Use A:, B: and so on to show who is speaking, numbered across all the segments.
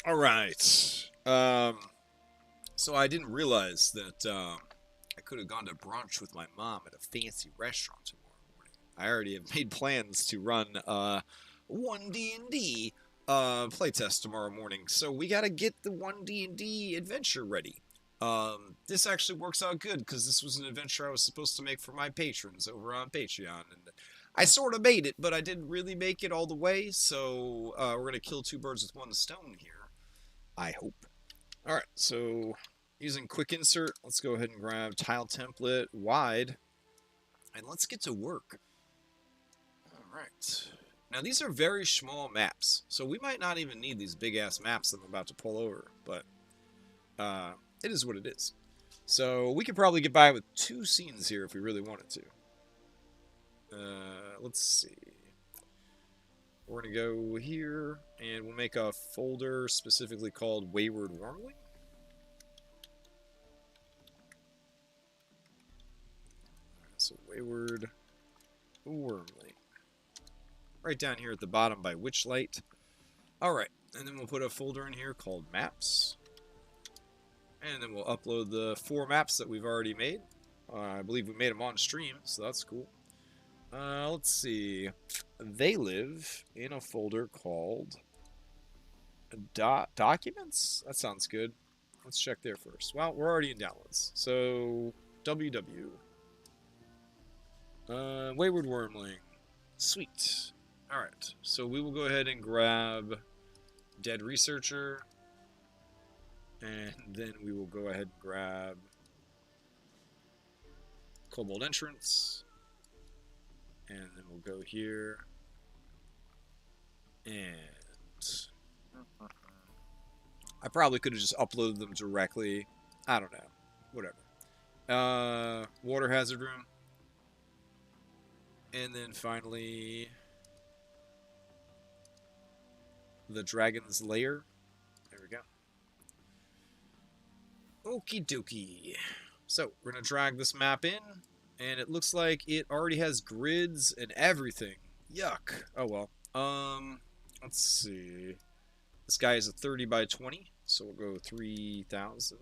A: All right. So I didn't realize that I could have gone to brunch with my mom at a fancy restaurant tomorrow morning. I already have made plans to run ONE D&D playtest tomorrow morning, so we gotta get the ONE D&D adventure ready. This actually works out good because this was an adventure I was supposed to make for my patrons over on Patreon, and I sort of made it, but I didn't really make it all the way. So we're gonna kill two birds with one stone here. I hope. All right, so using quick insert, let's go ahead and grab tile template wide, and let's get to work. All right. Now these are very small maps, so we might not even need these big ass maps that I'm about to pull over, but it is what it is. So we could probably get by with 2 scenes here if we really wanted to. Let's see. We're going to go here, and we'll make a folder specifically called Wayward Wyrmling. So Wayward Wyrmling. Right down here at the bottom by Witchlight. Alright, and then we'll put a folder in here called Maps. And then we'll upload the 4 maps that we've already made. I believe we made them on stream, so that's cool. Let's see. They live in a folder called Documents? That sounds good. Let's check there first. Well, we're already in downloads. So, WW. Wayward Wyrmling. Sweet. Alright, so we will go ahead and grab Dead Researcher. And then we will go ahead and grab Kobold Entrance. And then we'll go here. And I probably could have just uploaded them directly. I don't know. Whatever. Water Hazard Room. And then finally, the Dragon's Lair. There we go. Okie dokie. So, we're going to drag this map in. And it looks like it already has grids and everything. Yuck. Oh well. Let's see. This guy is a 30 by 20. So we'll go 3,000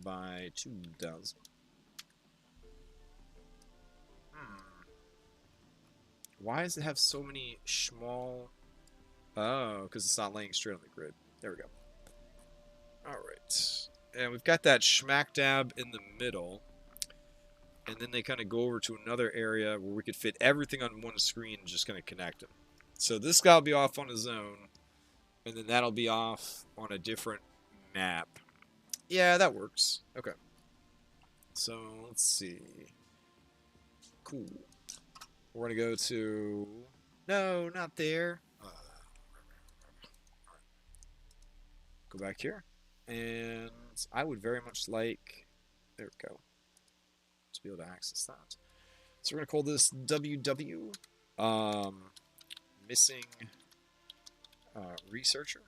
A: by 2,000. Why does it have so many small... Oh, because it's not laying straight on the grid. There we go. Alright. And we've got that smack dab in the middle. And then they kind of go over to another area where we could fit everything on one screen and just kind of connect them. So this guy will be off on his own. And then that'll be off on a different map. Yeah, that works. Okay. So, let's see. Cool. We're going to go to... No, not there. Go back here. And I would very much like... There we go. To be able to access that. So we're going to call this WW. Missing Researcher.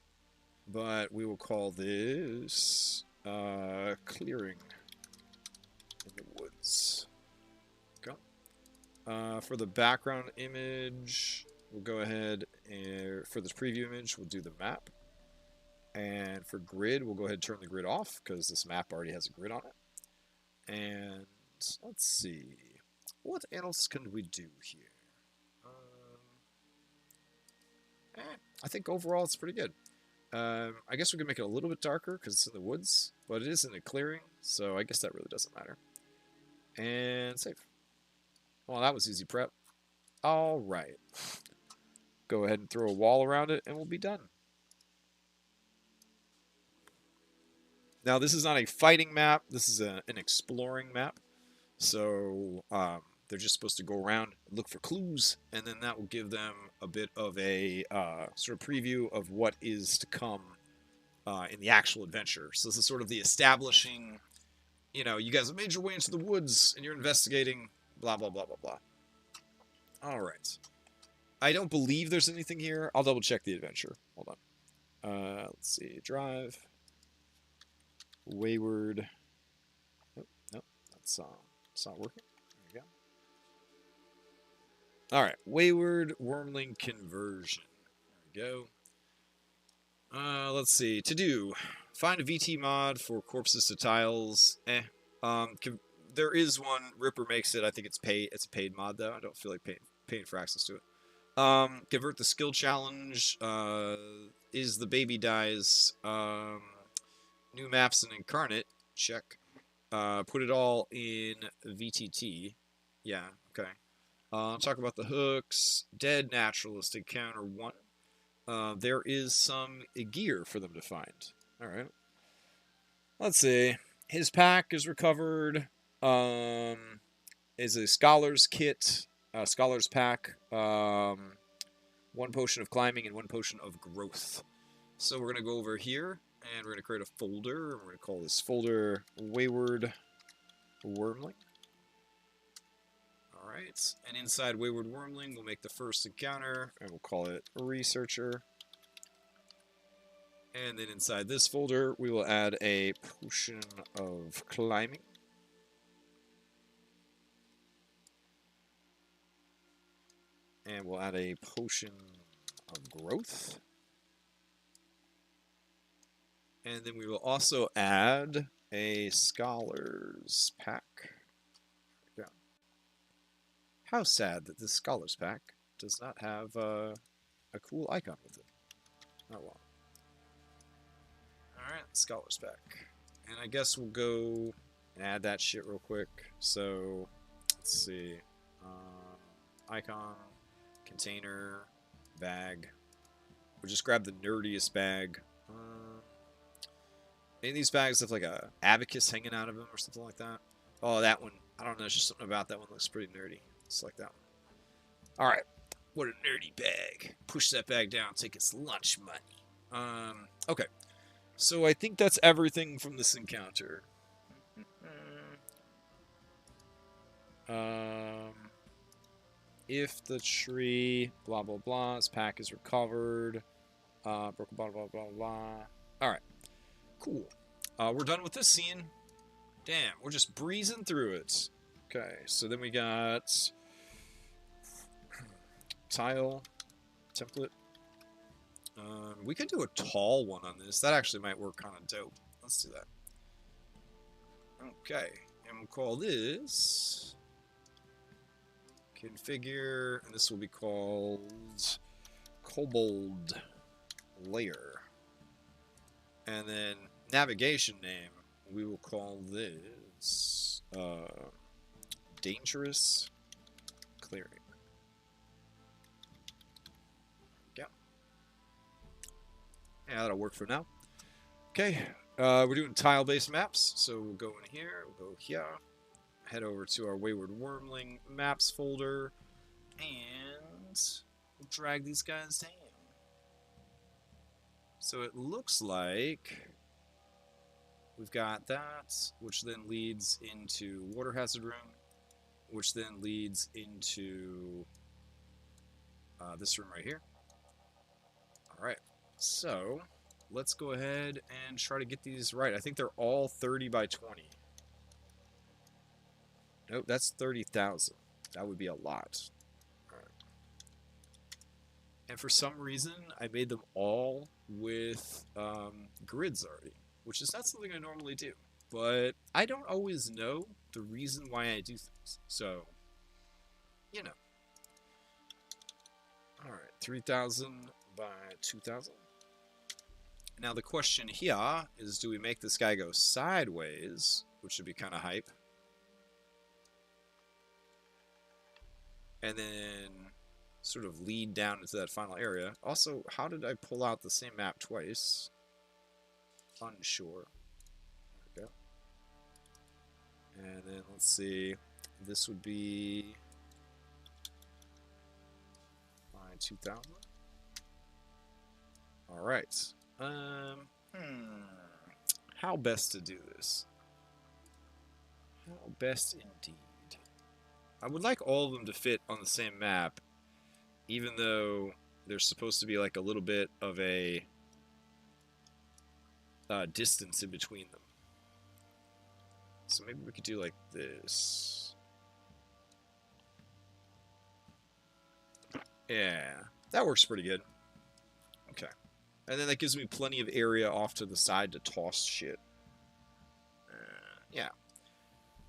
A: But we will call this Clearing in the Woods. For the background image, we'll go ahead and for this preview image, we'll do the map. And for grid, we'll go ahead and turn the grid off because this map already has a grid on it. And let's see, what else can we do here? I think overall it's pretty good. I guess we can make it a little bit darker because it's in the woods, but it is in a clearing, so I guess that really doesn't matter. And save. Well, that was easy prep. All right. Go ahead and throw a wall around it, and we'll be done. Now, this is not a fighting map. This is an exploring map. So, they're just supposed to go around, look for clues, and then that will give them a bit of a sort of preview of what is to come in the actual adventure. So this is sort of the establishing, you know, you guys have made your way into the woods, and you're investigating, blah, blah, blah, blah, blah. All right. I don't believe there's anything here. I'll double check the adventure. Hold on. Let's see. Drive. Wayward. Nope, nope. That's it's not working. There we go. Alright. Wayward Wyrmling conversion. There we go. Let's see. To do. Find a VT mod for corpses to tiles. There is one. Ripper makes it. I think it's paid. It's a paid mod though. I don't feel like paying for access to it. Convert the skill challenge. Is the baby dies. New maps and incarnate. Check. Put it all in VTT. Yeah. Okay. Talk about the hooks. Dead naturalist encounter 1. There is some gear for them to find. All right. Let's see. His pack is recovered. Is a scholar's kit, scholar's pack. 1 potion of climbing and 1 potion of growth. So we're gonna go over here and we're gonna create a folder. We're gonna call this folder Wayward Wyrmling. All right. And inside Wayward Wyrmling, we'll make the first encounter and we'll call it Researcher. And then inside this folder, we will add a potion of climbing. And we'll add a potion of growth. And then we will also add a scholar's pack. Yeah. How sad that this scholar's pack does not have a cool icon with it. Oh well. Alright, Scholar's Pack. And I guess we'll go and add that shit real quick. So, let's see. Icon, container, bag. We'll just grab the nerdiest bag. Any of these bags have like a abacus hanging out of them or something like that. Oh, that one. I don't know, there's just something about that one that looks pretty nerdy. Just like that one. Alright. What a nerdy bag. Push that bag down, take its lunch money. Okay. So I think that's everything from this encounter. If the tree, blah, blah, blah, his pack is recovered. Broken bottle, blah, blah, blah. Alright. Cool. We're done with this scene. Damn, we're just breezing through it. Okay, so then we got tile, template. We could do a tall one on this. That actually might work kind of dope. Let's do that. Okay, and we'll call this configure, and this will be called Kobold Layer. And then navigation name, we will call this Dangerous Clearing. Yeah, that'll work for now. Okay, we're doing tile-based maps, so we'll go in here, we'll go here, head over to our Wayward Wyrmling maps folder, and we'll drag these guys down. So it looks like we've got that, which then leads into Water Hazard Room, which then leads into this room right here. Alright. So, let's go ahead and try to get these right. I think they're all 30 by 20. Nope, that's 30,000. That would be a lot. All right. And for some reason, I made them all with grids already, which is not something I normally do. But I don't always know the reason why I do things. So, you know. All right, 3,000 by 2,000. Now the question here is, do we make this guy go sideways, which would be kind of hype, and then sort of lead down into that final area? Also, how did I pull out the same map twice? Unsure. There we go. And then let's see, this would be my 2,000. All right. How best to do this? How best indeed. I would like all of them to fit on the same map, even though there's supposed to be like a little bit of a distance in between them. So maybe we could do like this. Yeah, that works pretty good. Okay. And then that gives me plenty of area off to the side to toss shit. Yeah.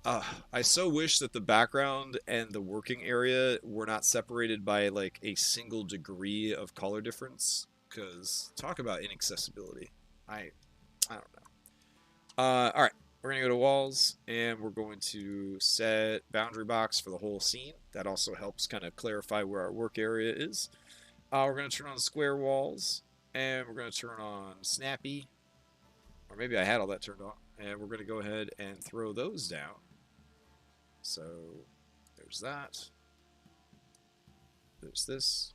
A: I so wish that the background and the working area were not separated by like a single degree of color difference. Because talk about inaccessibility. I don't know. Alright. We're going to go to walls, and we're going to set boundary box for the whole scene. That also helps kind of clarify where our work area is. We're going to turn on square walls, and we're going to turn on snappy. Or maybe I had all that turned on. And we're going to go ahead and throw those down. So, there's that. There's this.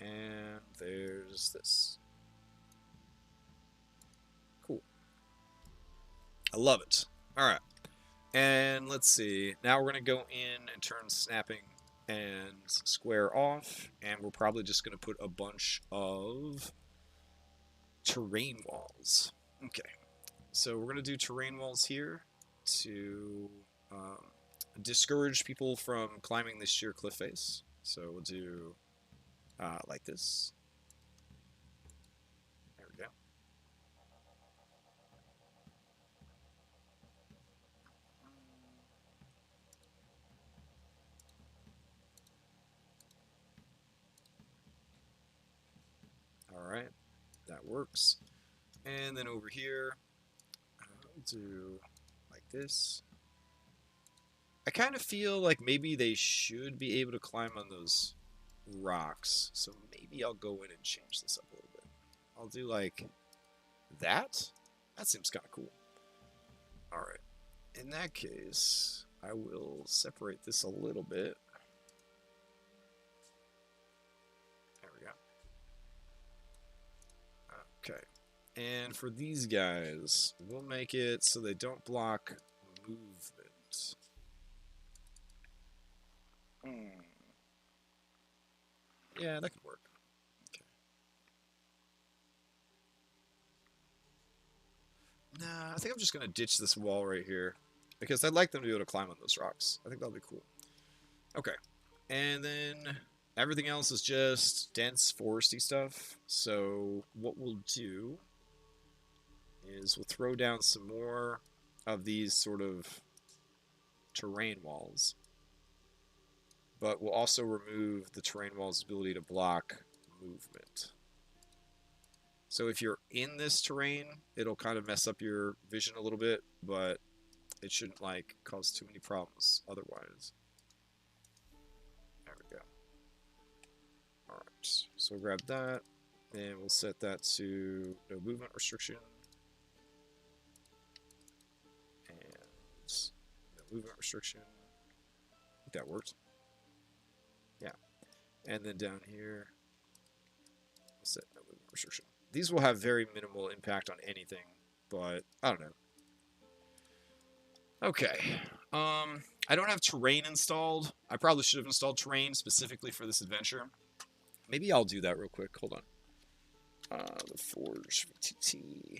A: And there's this. I love it. Alright. And let's see. Now we're going to go in and turn snapping and square off. And we're probably just going to put a bunch of terrain walls. Okay. So we're going to do terrain walls here to discourage people from climbing this sheer cliff face. So we'll do like this. There we go. Alright, that works. And then over here, I'll do like this. I kind of feel like maybe they should be able to climb on those rocks. So maybe I'll go in and change this up a little bit. I'll do like that. That seems kind of cool. Alright, in that case, I will separate this a little bit. Okay, and for these guys, we'll make it so they don't block movement. Yeah, that could work. Okay. Nah, I think I'm just going to ditch this wall right here, because I'd like them to be able to climb on those rocks. I think that'll be cool. Okay, and then everything else is just dense, foresty stuff. So what we'll do is we'll throw down some more of these sort of terrain walls. But we'll also remove the terrain wall's ability to block movement. So if you're in this terrain, it'll kind of mess up your vision a little bit, but it shouldn't like cause too many problems otherwise. There we go. Alright, so we'll grab that, and we'll set that to no movement restriction. And no movement restriction. I think that worked. Yeah. And then down here, we'll set no movement restriction. These will have very minimal impact on anything, but I don't know. Okay. I don't have terrain installed. I probably should have installed terrain specifically for this adventure. Maybe I'll do that real quick. Hold on. The-Forge VTT.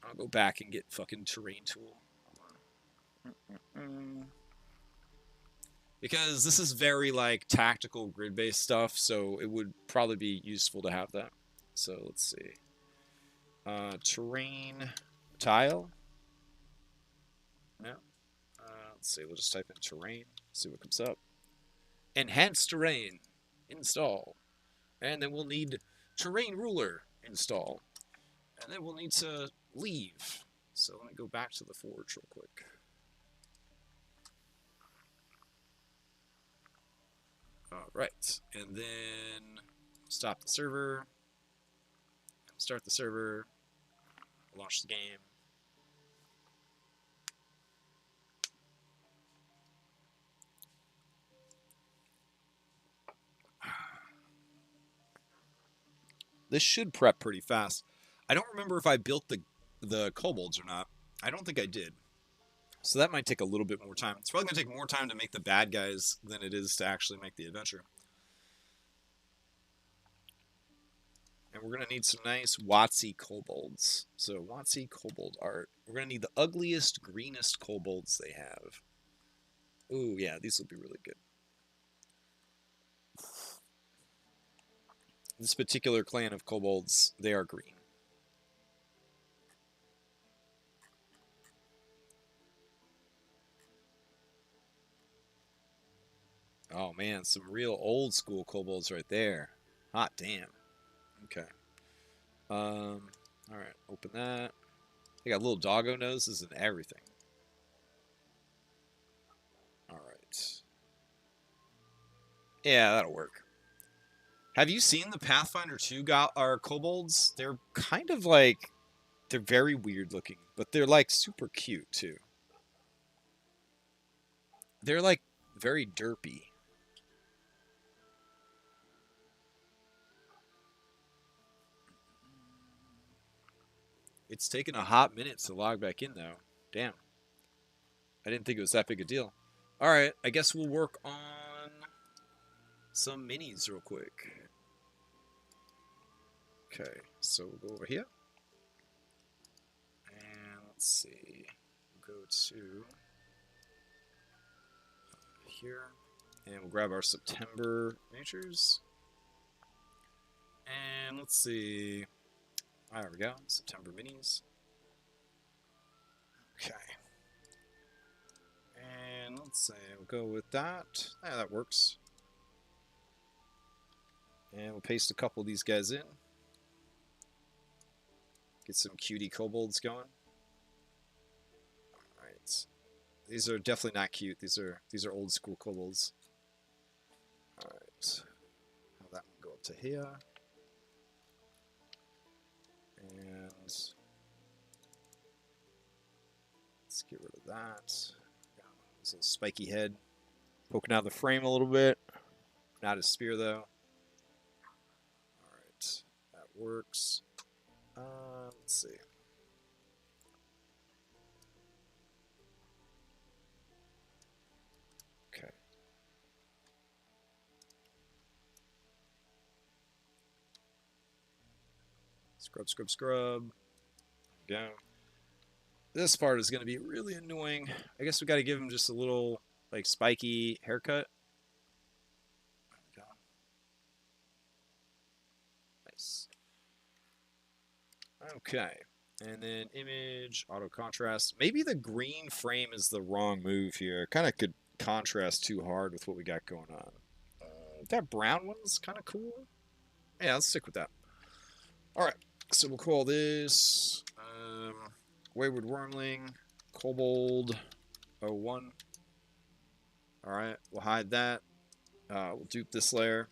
A: I'll go back and get fucking terrain tool. Because this is very, like, tactical grid-based stuff, so it would probably be useful to have that. So, let's see. Terrain tile. Yeah. Let's see, we'll just type in terrain, see what comes up. Enhanced terrain. Install. And then we'll need terrain ruler. Install. And then we'll need to leave. So let me go back to the forge real quick. Alright, and then stop the server, start the server, launch the game. This should prep pretty fast. I don't remember if I built the kobolds or not. I don't think I did. So that might take a little bit more time. It's probably going to take more time to make the bad guys than it is to actually make the adventure. And we're going to need some nice WotC kobolds. So WotC kobold art. We're going to need the ugliest, greenest kobolds they have. Ooh, yeah, these will be really good. This particular clan of kobolds, they are green. Oh man, some real old school kobolds right there. Hot damn. Okay. All right, open that. They got little doggo noses and everything. All right. Yeah, that'll work. Have you seen the Pathfinder 2 kobolds? They're kind of like, they're very weird looking, but they're like super cute too. They're like very derpy. It's taken a hot minute to log back in though. Damn. I didn't think it was that big a deal. All right, I guess we'll work on some minis real quick. Okay, so we'll go over here. And let's see. We'll go to here. And we'll grab our September miniatures. And let's see. There we go. September minis. Okay. And let's say we'll go with that. Yeah, that works. And we'll paste a couple of these guys in. Get some cutie kobolds going. Alright. These are definitely not cute. These are old school kobolds. Alright. Have that one go up to here. And let's get rid of that. Got this little spiky head poking out of the frame a little bit. Not his spear though. Alright. That works. Let's see. Okay. Scrub, scrub, scrub. Go. This part is going to be really annoying. I guess we got to give him just a little, like, spiky haircut. There we go. Nice. Okay. And then image, auto contrast. Maybe the green frame is the wrong move here. Kind of could contrast too hard with what we got going on. That brown one's kind of cool. Yeah, let's stick with that. Alright. So we'll call this Wayward Wyrmling, Kobold 01. Alright, we'll hide that. We'll dupe this layer.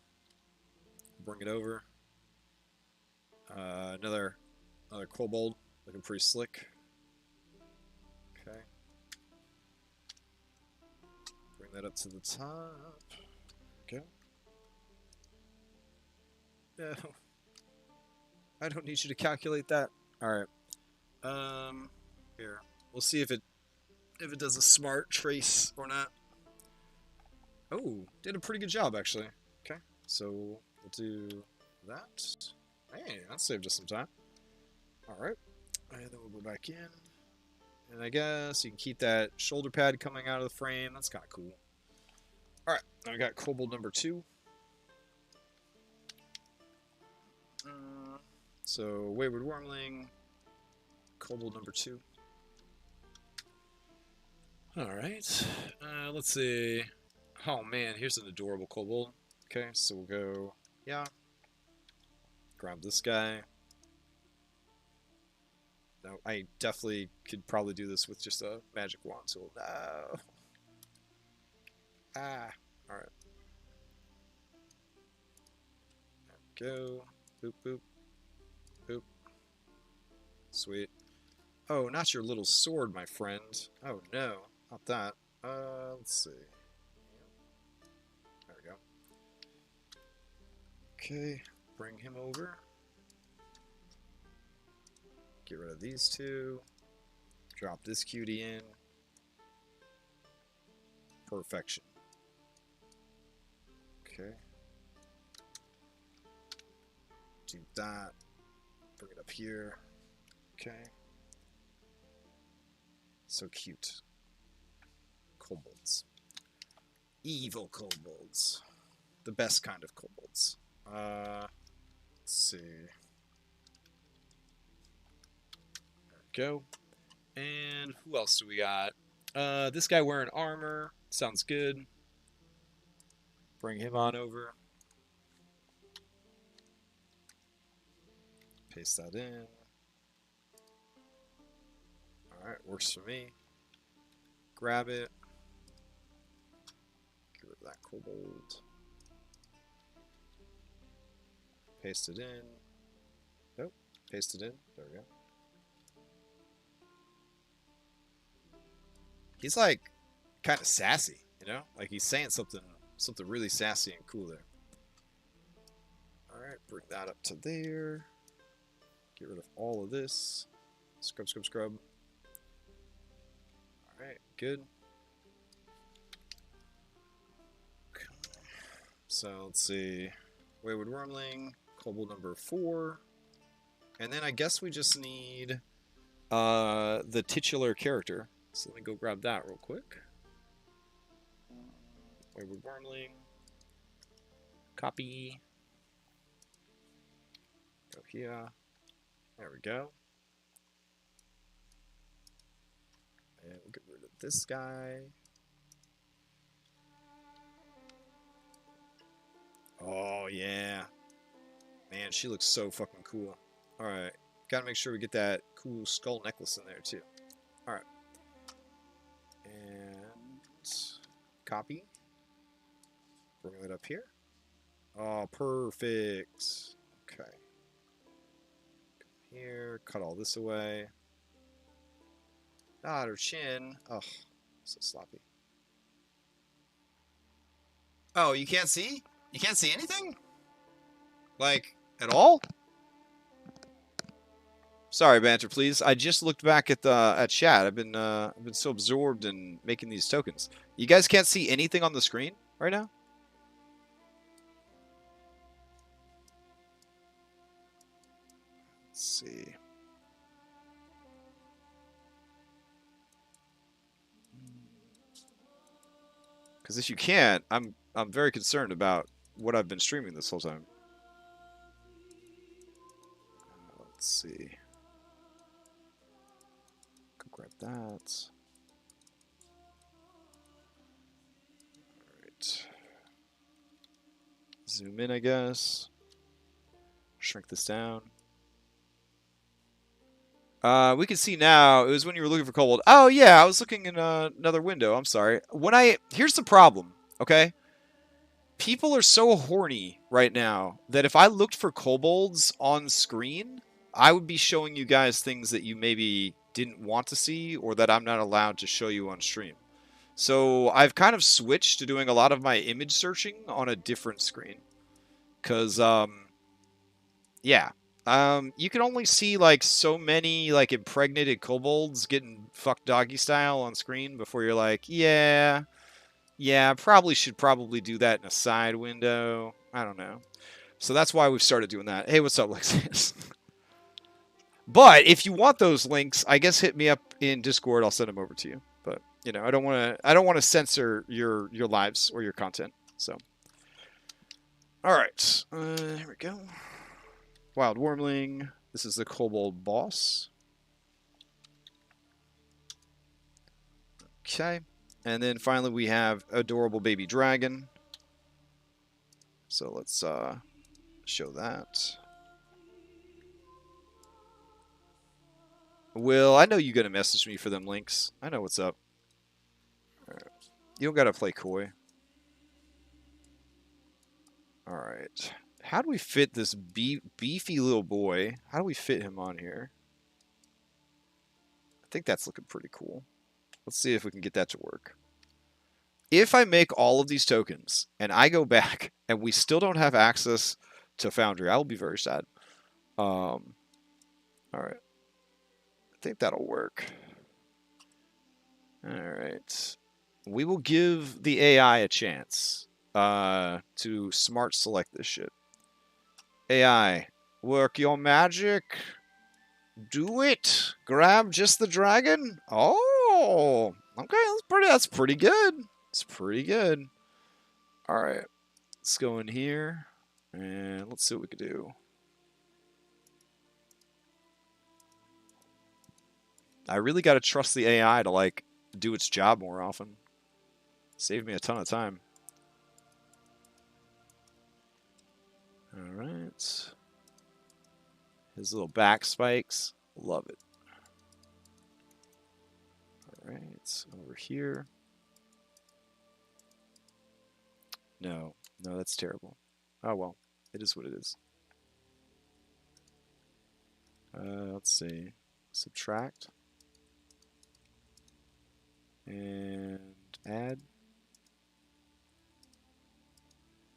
A: Bring it over. Another kobold, looking pretty slick. Okay. Bring that up to the top. Okay. No. I don't need you to calculate that. Alright. Here. We'll see if it does a smart trace or not. Oh, did a pretty good job actually. Okay. So we'll do that. Hey, that saved us some time. Alright. And then we'll go back in. And I guess you can keep that shoulder pad coming out of the frame. That's kind of cool. Alright. Now I got kobold number 2. So, Wayward Wyrmling, Kobold number 2. Alright, let's see. Oh man, here's an adorable kobold. Okay, so we'll go, yeah. Grab this guy. No, I definitely could probably do this with just a magic wand tool. No. Ah, alright. There we go. Boop, boop. Boop. Sweet. Oh, not your little sword, my friend. Oh, no. Not that. Let's see. There we go. Okay. Bring him over. Get rid of these two. Drop this cutie in. Perfection. Okay. Do that. Bring it up here. Okay. So cute. Kobolds. Evil kobolds. The best kind of kobolds. go. And who else do we got? This guy wearing armor. Sounds good. Bring him on over. Paste that in. Alright, works for me. Grab it. Get rid of that kobold. Paste it in. Nope. Paste it in. There we go. He's like kind of sassy, you know? Like he's saying something really sassy and cool there. Alright, bring that up to there. Get rid of all of this. Scrub, scrub, scrub. Alright, good. Okay. So let's see. Wayward Wyrmling, Kobold number 4. And then I guess we just need the titular character. So let me go grab that real quick. Wayward Wyrmling. Copy. Go here. There we go. And we'll get rid of this guy. Oh, yeah. Man, she looks so fucking cool. Alright. Gotta make sure we get that cool skull necklace in there, too. Alright. And copy. Bring that up here. Oh, perfect. Okay. Come here. Cut all this away. Ah, her chin. Oh, so sloppy. Oh, you can't see? You can't see anything? Like, at all? Sorry, banter, please. I just looked back at chat. I've been so absorbed in making these tokens. You guys can't see anything on the screen right now? Let's see. Because if you can't, I'm very concerned about what I've been streaming this whole time. Let's see. Go grab that. Alright. Zoom in, I guess. Shrink this down. We can see now. It was when you were looking for kobold. Oh yeah, I was looking in another window. I'm sorry. Here's the problem. Okay, people are so horny right now that if I looked for kobolds on screen, I would be showing you guys things that you maybe didn't want to see or that I'm not allowed to show you on stream. So I've kind of switched to doing a lot of my image searching on a different screen. Because, yeah. You can only see, like, so many, like, impregnated kobolds getting fucked doggy style on screen before you're like, yeah, should probably do that in a side window. I don't know. So that's why we've started doing that. Hey, what's up, Lexius? But if you want those links, I guess hit me up in Discord. I'll send them over to you. But, you know, I don't want to censor your lives or your content. So, all right. Here we go. Wild Wyrmling. This is the Kobold boss. Okay. And then finally we have Adorable Baby Dragon. So let's show that. Will, I know you're going to message me for them links. I know what's up. Right. You don't got to play coy. Alright. How do we fit this beefy little boy? How do we fit him on here? I think that's looking pretty cool. Let's see if we can get that to work. If I make all of these tokens and I go back and we still don't have access to Foundry, I will be very sad. Alright. I think that'll work. Alright. We will give the AI a chance to smart select this shit. AI, work your magic. Do it. Grab just the dragon. Oh, okay. That's pretty good. It's pretty good. All right. Let's go in here and let's see what we can do. I really got to trust the AI to, like, do its job more often. Save me a ton of time. All right. His little back spikes. Love it. All right. Over here. No. No, that's terrible. Oh, well. It is what it is. Let's see. Subtract. And add.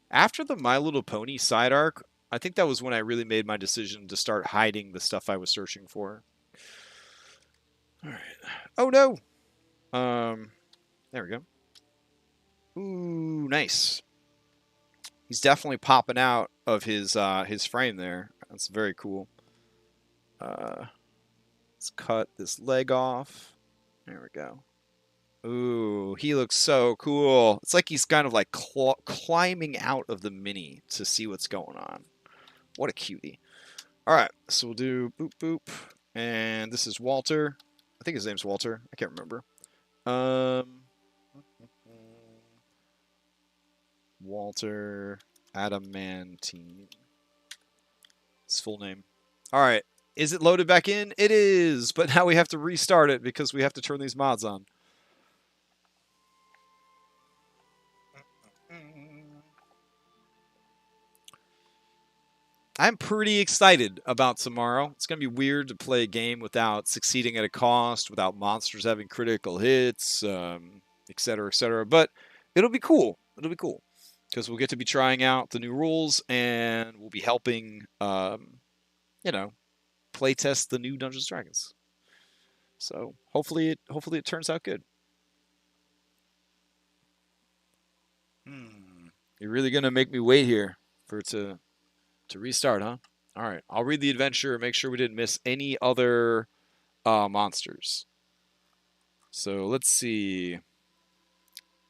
A: After the My Little Pony side arc, I think that was when I really made my decision to start hiding the stuff I was searching for. All right. Oh, no. There we go. Ooh, nice. He's definitely popping out of his frame there. That's very cool. Let's cut this leg off. There we go. Ooh, he looks so cool. It's like he's kind of like climbing out of the mini to see what's going on. What a cutie. All right, so we'll do boop, boop. And this is Walter. I think his name's Walter. I can't remember. Walter Adamantine. His full name. All right. Is it loaded back in? It is, but now we have to restart it because we have to turn these mods on. I'm pretty excited about tomorrow. It's going to be weird to play a game without succeeding at a cost, without monsters having critical hits, et cetera, but it'll be cool. It'll be cool because we'll get to be trying out the new rules and we'll be helping, you know, playtest the new Dungeons & Dragons. So hopefully it turns out good. You're really going to make me wait here for it to restart, huh? All right. I'll read the adventure and make sure we didn't miss any other monsters. So let's see.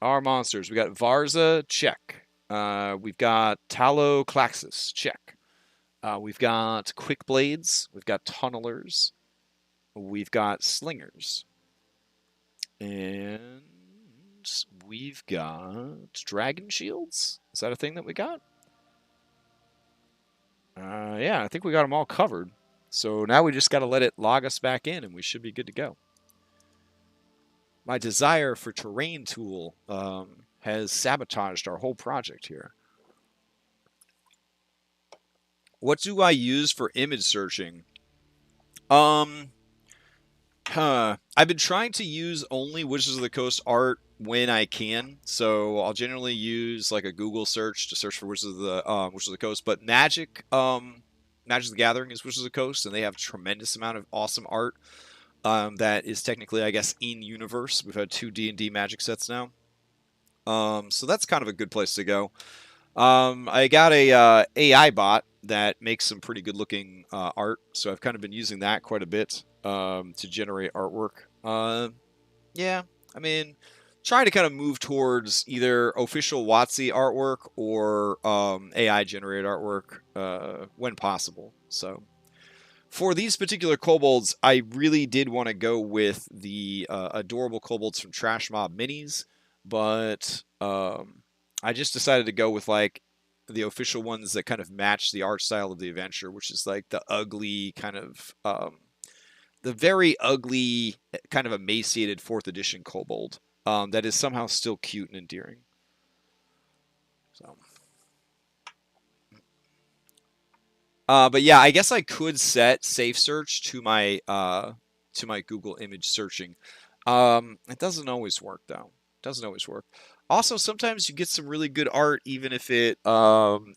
A: Our monsters. We got Varza, check. We've got Taloclaxus, check. We've quick Quickblades. We've got Tunnelers. We've got Slingers. And we've got Dragon Shields. Is that a thing that we got? Yeah, I think we got them all covered. So now we just got to let it log us back in and we should be good to go. My desire for terrain tool has sabotaged our whole project here. What do I use for image searching? I've been trying to use only Wizards of the Coast art when I can. So I'll generally use like a Google search to search for Wizards of the Coast. But Magic the Gathering is Wizards of the Coast, and they have a tremendous amount of awesome art that is technically, I guess, in universe. We've had 2 D&D Magic sets now, so that's kind of a good place to go. I got a AI bot that makes some pretty good looking art, so I've kind of been using that quite a bit to generate artwork. Yeah, I mean, trying to kind of move towards either official WotC artwork or AI generated artwork when possible. So for these particular kobolds, I really did want to go with the adorable kobolds from Trash Mob Minis, but I just decided to go with like the official ones that kind of match the art style of the adventure, which is like the ugly kind of the very ugly kind of emaciated 4th edition kobold that is somehow still cute and endearing. So, but yeah, I guess I could set safe search to my Google image searching. It doesn't always work though. It doesn't always work. Also, sometimes you get some really good art, even if it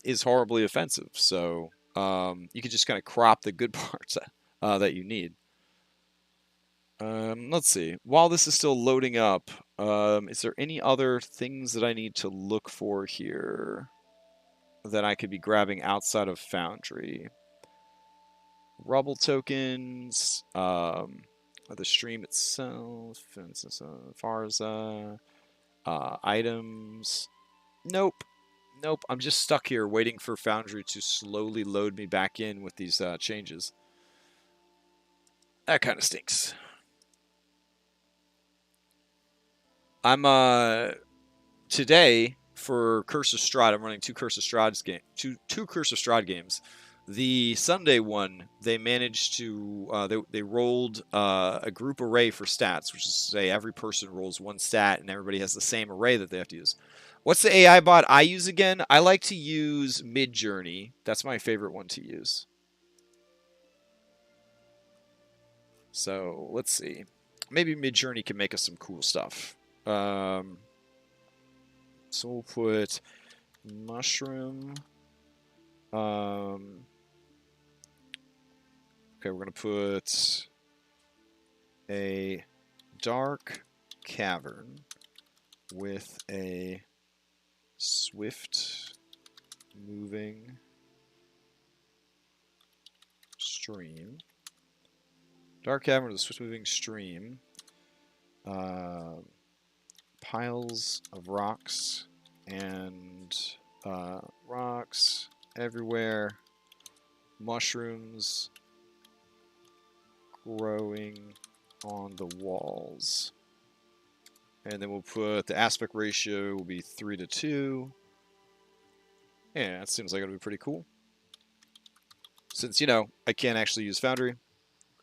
A: is horribly offensive. So you can just kind of crop the good parts that you need. Let's see. While this is still loading up, is there any other things that I need to look for here that I could be grabbing outside of Foundry? Rubble tokens, the stream itself, Farza, items. Nope. Nope. I'm just stuck here waiting for Foundry to slowly load me back in with these changes. That kind of stinks. I'm today for Curse of Strahd, I'm running two Curse of Strahd games. The Sunday one, they managed to they rolled a group array for stats, which is to say every person rolls one stat and everybody has the same array that they have to use. What's the AI bot I use again? I like to use Midjourney. That's my favorite one to use. So let's see. Maybe Midjourney can make us some cool stuff. So we'll put mushroom. Okay, we're going to put a dark cavern with a swift moving stream. Dark cavern with a swift moving stream. Piles of rocks and rocks everywhere. Mushrooms growing on the walls. And then we'll put the aspect ratio will be 3:2. Yeah, that seems like it'll be pretty cool. Since, you know, I can't actually use Foundry.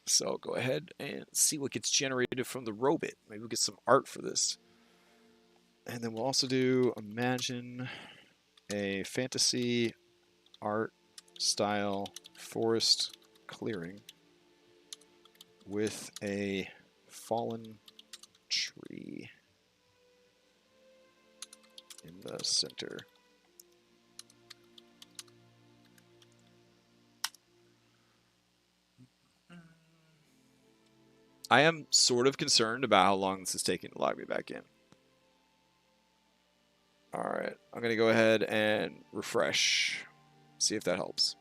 A: So I'll go ahead and see what gets generated from the robot. Maybe we'll get some art for this. And then we'll also do imagine a fantasy art style forest clearing with a fallen tree in the center. I am sort of concerned about how long this is taking to log me back in. Alright, I'm going to go ahead and refresh. See if that helps.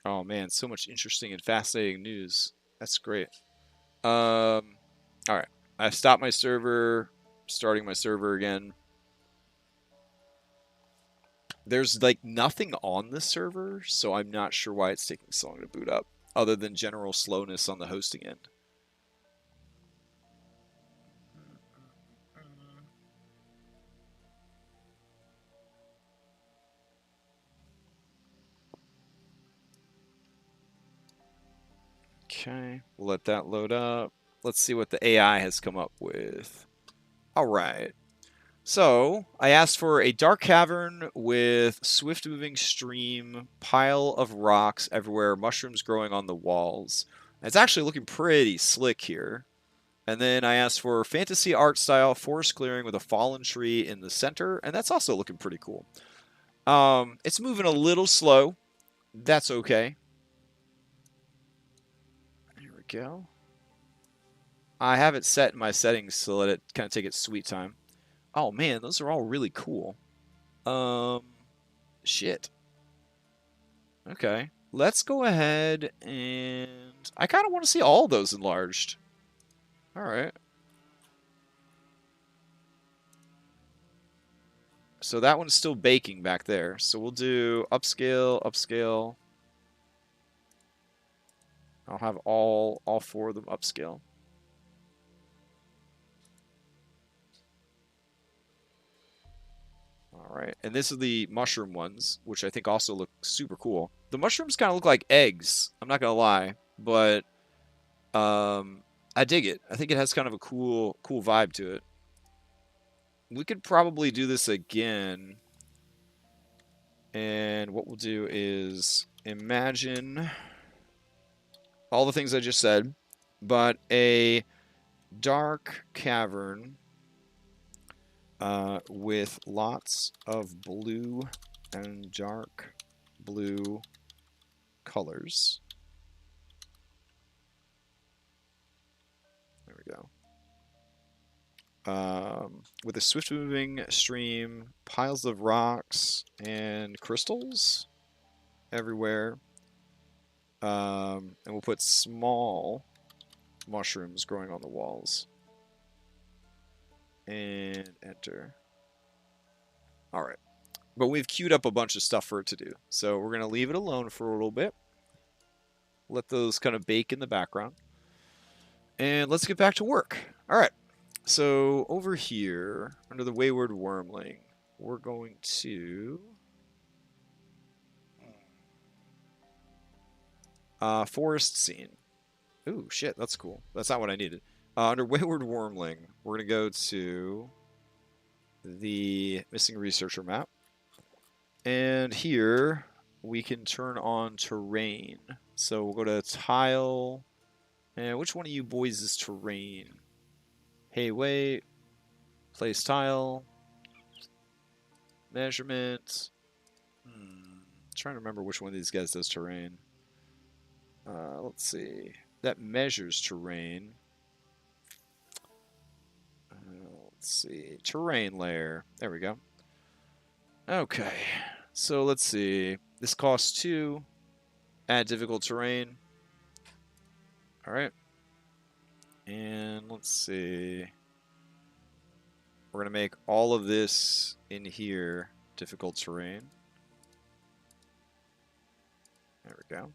A: Oh man, so much interesting and fascinating news. That's great. All right, I've stopped my server, starting my server again. There's like nothing on the server, so I'm not sure why it's taking so long to boot up, other than general slowness on the hosting end. Okay, we'll let that load up. Let's see what the AI has come up with. All right. So, I asked for a dark cavern with swift moving stream, pile of rocks everywhere, mushrooms growing on the walls. And it's actually looking pretty slick here. And then I asked for fantasy art style, forest clearing with a fallen tree in the center, and that's also looking pretty cool. It's moving a little slow. That's okay. There we go. I have it set in my settings to let it kind of take its sweet time. Oh man, those are all really cool. Shit. Okay. Let's go ahead and... I kind of want to see all those enlarged. Alright. So that one's still baking back there. So we'll do upscale, upscale. I'll have all four of them upscale. Alright, and this is the mushroom ones, which I think also look super cool. The mushrooms kind of look like eggs, I'm not gonna lie, but I dig it. I think it has kind of a cool vibe to it. We could probably do this again. And what we'll do is imagine all the things I just said, but a dark cavern with lots of blue and dark blue colors. There we go. with a swift-moving stream, piles of rocks and crystals everywhere. And we'll put small mushrooms growing on the walls. And enter. All right. But we've queued up a bunch of stuff for it to do. So we're going to leave it alone for a little bit. Let those kind of bake in the background. And let's get back to work. All right. So over here, under the Wayward Wyrmling, we're going to... forest scene. Ooh, shit, that's cool. That's not what I needed. Under Wayward Wyrmling, we're going to go to the Missing Researcher map. And here, we can turn on terrain. So we'll go to tile. And which one of you boys is terrain? Hey, wait. Place tile. Measurement. Trying to remember which one of these guys does terrain. Let's see. That measures terrain. Let's see. Terrain layer. There we go. Okay. So let's see. This costs 2. Add difficult terrain. Alright. And let's see. We're going to make all of this in here difficult terrain. There we go.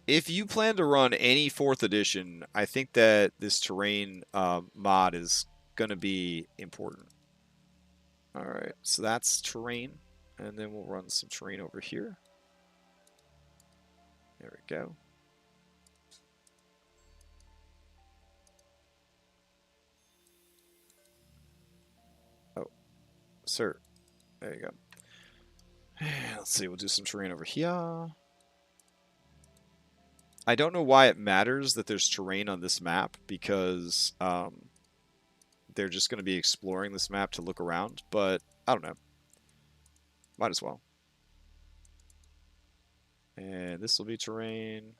A: If you plan to run any 4th edition, I think that this terrain mod is going to be important. Alright, so that's terrain. And then we'll run some terrain over here. There we go. Oh, sir. There you go. Let's see, we'll do some terrain over here. I don't know why it matters that there's terrain on this map, because they're just going to be exploring this map to look around, but I don't know. Might as well. And this will be terrain.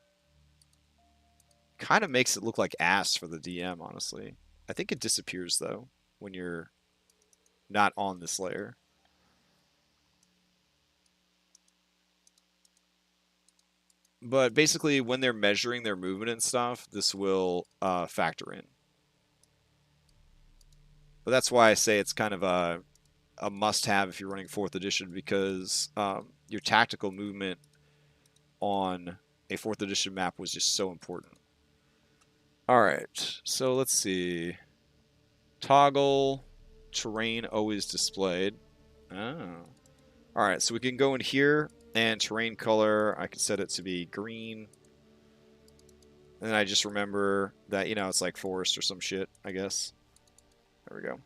A: Kind of makes it look like ass for the DM, honestly. I think it disappears, though, when you're not on this layer. But basically, when they're measuring their movement and stuff, this will factor in. But that's why I say it's kind of a must-have if you're running 4th edition, because your tactical movement on a 4th edition map was just so important. Alright, so let's see. Toggle terrain always displayed. Oh. Alright, so we can go in here, and terrain color, I can set it to be green. And then I just remember that, you know, it's like forest or some shit, I guess. There we go.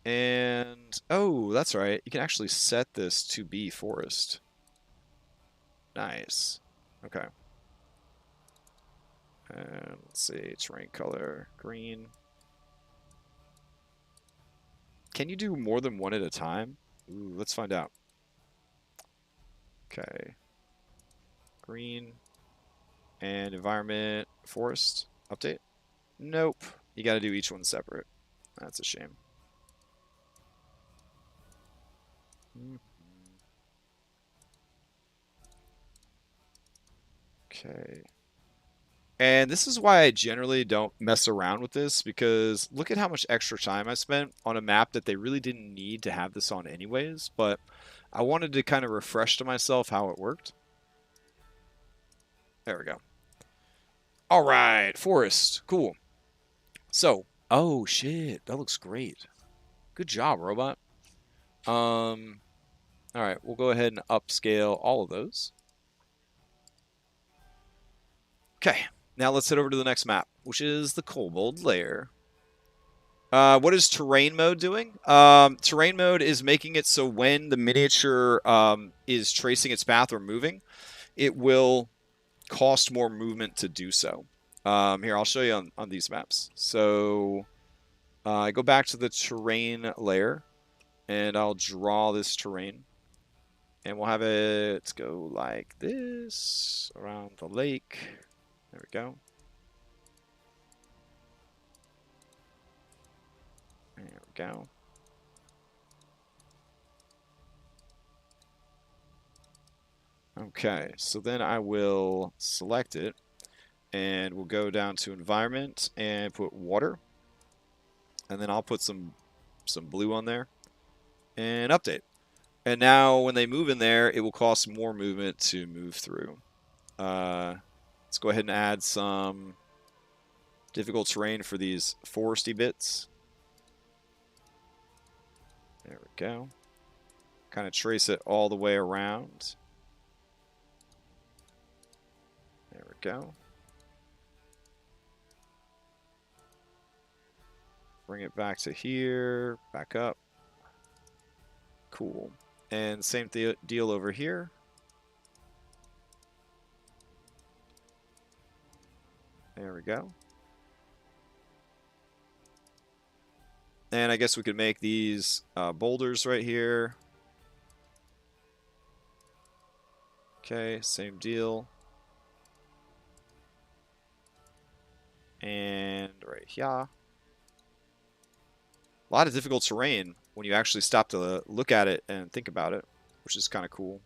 A: And, oh, that's right. You can actually set this to be forest. Nice. Okay. And let's see, terrain color, green. Can you do more than one at a time? Ooh, let's find out. Okay. Green. And environment, forest, update. Nope. You got to do each one separate. That's a shame. Okay. And this is why I generally don't mess around with this, because look at how much extra time I spent on a map that they really didn't need to have this on anyways, but I wanted to kind of refresh to myself how it worked. There we go. All right, forest. Cool. So, oh shit, that looks great. Good job, robot. All right, we'll go ahead and upscale all of those. Okay, now let's head over to the next map, which is the Kobold Layer. What is terrain mode doing? Terrain mode is making it so when the miniature is tracing its path or moving, it will cost more movement to do so. Here, I'll show you on these maps. So I go back to the terrain layer, and I'll draw this terrain. And we'll have it go like this around the lake. There we go.
B: go. Okay, so then I will select it, and we'll go down to environment and put water, and then I'll put some blue on there and update. And now when they move in there, it will cost more movement to move through. Let's go ahead and add some difficult terrain for these foresty bits. There we go. Kind of trace it all the way around. There we go. Bring it back to here, back up. Cool. And same deal over here. There we go. And I guess we could make these boulders right here. Okay, same deal. And right here. A lot of difficult terrain when you actually stop to look at it and think about it, which is kind of cool.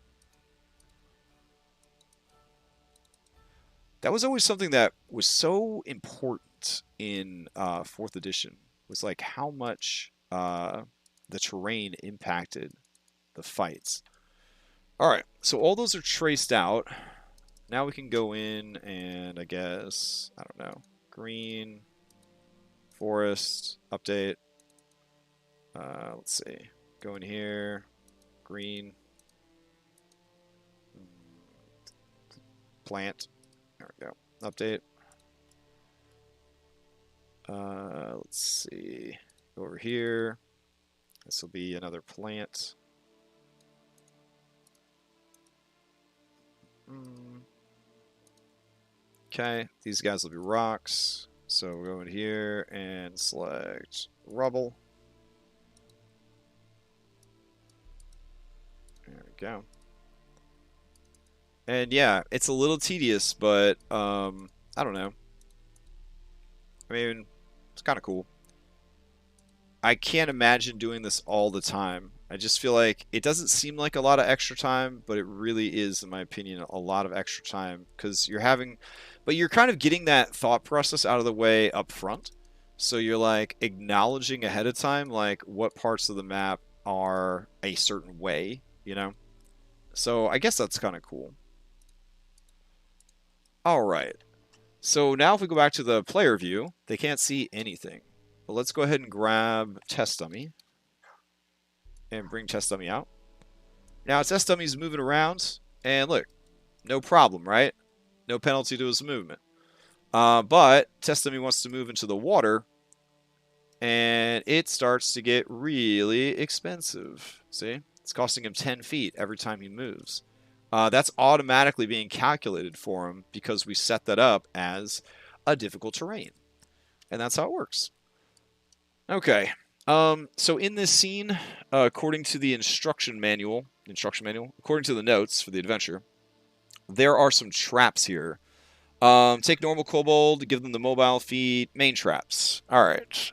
B: That was always something that was so important in 4th edition, was like how much the terrain impacted the fights. Alright, so all those are traced out. Now we can go in and I guess, I don't know, green, forest, update. Let's see, go in here, green, plant, there we go, update. Let's see, go over here, this will be another plant. Okay, these guys will be rocks, so we'll go in here and select rubble. There we go. And yeah, it's a little tedious, but I don't know. I mean, it's kind of cool. I can't imagine doing this all the time. I just feel like it doesn't seem like a lot of extra time, but it really is, in my opinion, a lot of extra time because you're kind of getting that thought process out of the way up front. So you're like acknowledging ahead of time, like what parts of the map are a certain way, you know? So I guess that's kind of cool. All right. So now if we go back to the player view, they can't see anything. But let's go ahead and grab test dummy and bring test dummy out. Now test dummy's moving around, and look, no problem, right? No penalty to his movement. But test dummy wants to move into the water, and it starts to get really expensive. See? It's costing him 10 feet every time he moves. That's automatically being calculated for him because we set that up as a difficult terrain. And that's how it works. Okay. So in this scene, according to the instruction manual, according to the notes for the adventure, there are some traps here. Take normal kobold, give them the mobile feat, main traps. All right.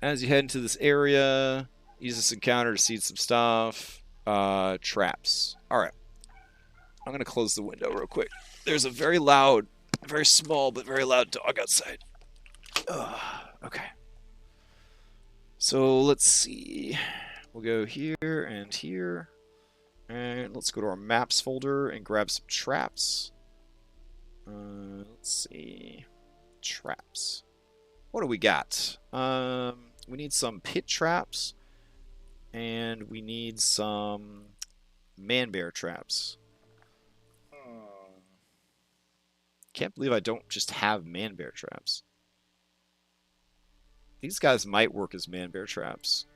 B: As you head into this area, use this encounter to seed some stuff. Traps. All right. I'm going to close the window real quick. There's a very loud, very small, but very loud dog outside. Okay. So let's see. We'll go here and here. And let's go to our maps folder and grab some traps. Let's see. Traps. What do we got? We need some pit traps. And we need some man-bear traps. Can't believe I don't just have man-bear traps. These guys might work as man-bear traps.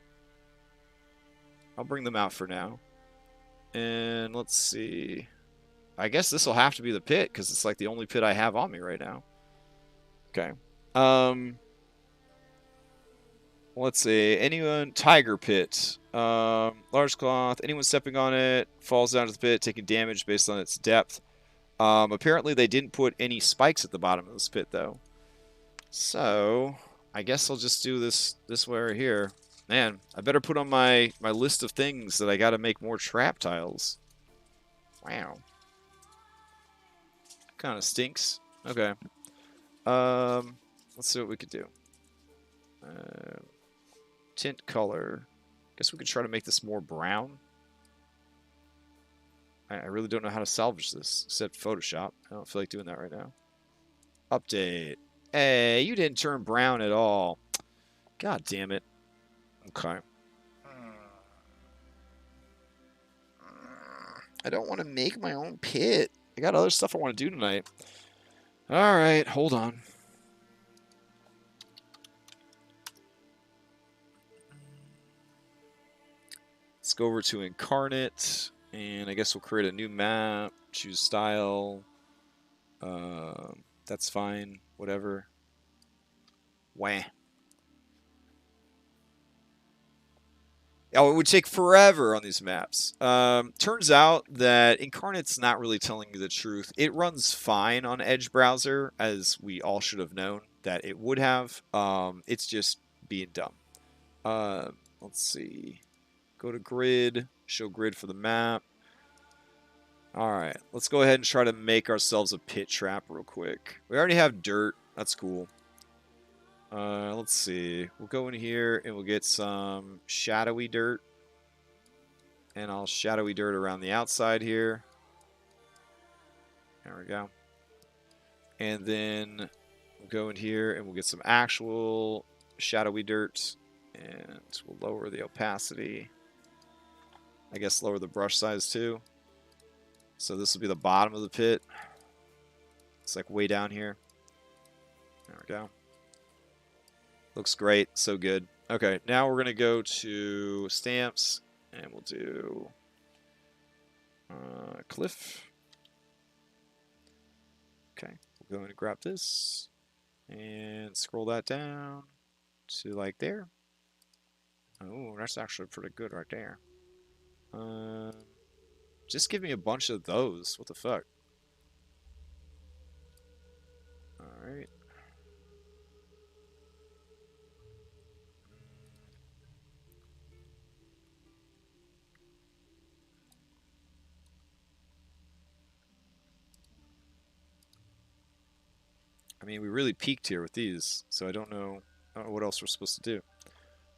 B: I'll bring them out for now. And let's see. I guess this will have to be the pit, because it's like the only pit I have on me right now. Okay. Let's see. Anyone... Tiger pit. Large cloth. Anyone stepping on it falls down to the pit, taking damage based on its depth. Apparently they didn't put any spikes at the bottom of this pit, though. So... I guess I'll just do this way right here. Man, I better put on my list of things that I got to make more trap tiles. Wow. Kind of stinks. Okay. Let's see what we could do. Tint color. Guess we could try to make this more brown. I really don't know how to salvage this, except Photoshop. I don't feel like doing that right now. Update. Hey, you didn't turn brown at all. God damn it. Okay. I don't want to make my own pit. I got other stuff I want to do tonight. All right, hold on. Let's go over to Incarnate, and I guess we'll create a new map, choose style. That's fine, whatever. Wah. Oh, it would take forever on these maps. Turns out that Incarnate's not really telling you the truth. It runs fine on Edge browser, as we all should have known that it would have. It's just being dumb. Let's see. Go to grid, show grid for the map. Alright, let's go ahead and try to make ourselves a pit trap real quick. We already have dirt, that's cool. Let's see. We'll go in here and we'll get some shadowy dirt. And I'll shadowy dirt around the outside here. There we go. And then we'll go in here and we'll get some actual shadowy dirt. And we'll lower the opacity. I guess lower the brush size too. So this will be the bottom of the pit. It's like way down here. There we go. Looks great. So good. Okay, now we're going to go to stamps. And we'll do cliff. Okay, we'll go in and grab this. And scroll that down to like there. Oh, that's actually pretty good right there. Just give me a bunch of those. What the fuck? Alright. I mean, we really peaked here with these, so I don't know what else we're supposed to do.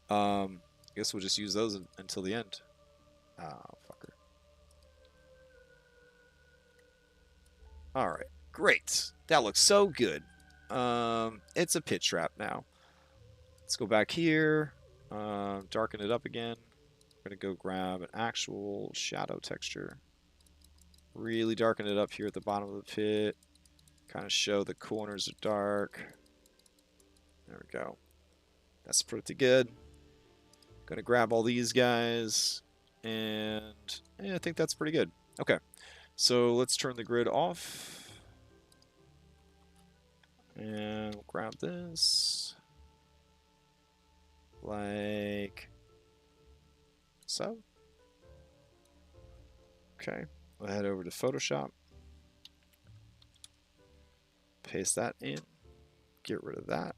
B: I guess we'll just use those until the end. Oh, fucker. Alright, great. That looks so good. It's a pit trap now. Let's go back here. Darken it up again. We're going to go grab an actual shadow texture. Really darken it up here at the bottom of the pit. Kind of show the corners are dark. There we go. That's pretty good. Going to grab all these guys. And yeah, I think that's pretty good. Okay. So let's turn the grid off. And we'll grab this. Like so. Okay. We'll head over to Photoshop. Paste that in. Get rid of that.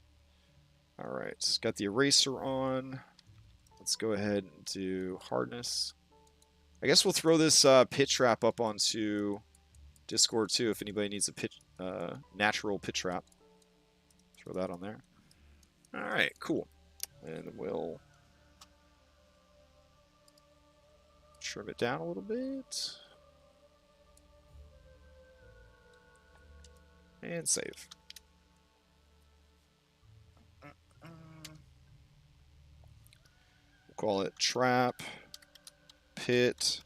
B: Alright. Got the eraser on. Let's go ahead and do hardness. I guess we'll throw this pit trap up onto Discord too if anybody needs a natural pit trap. Throw that on there. Alright, cool. And we'll trim it down a little bit. And save. We'll call it trap pit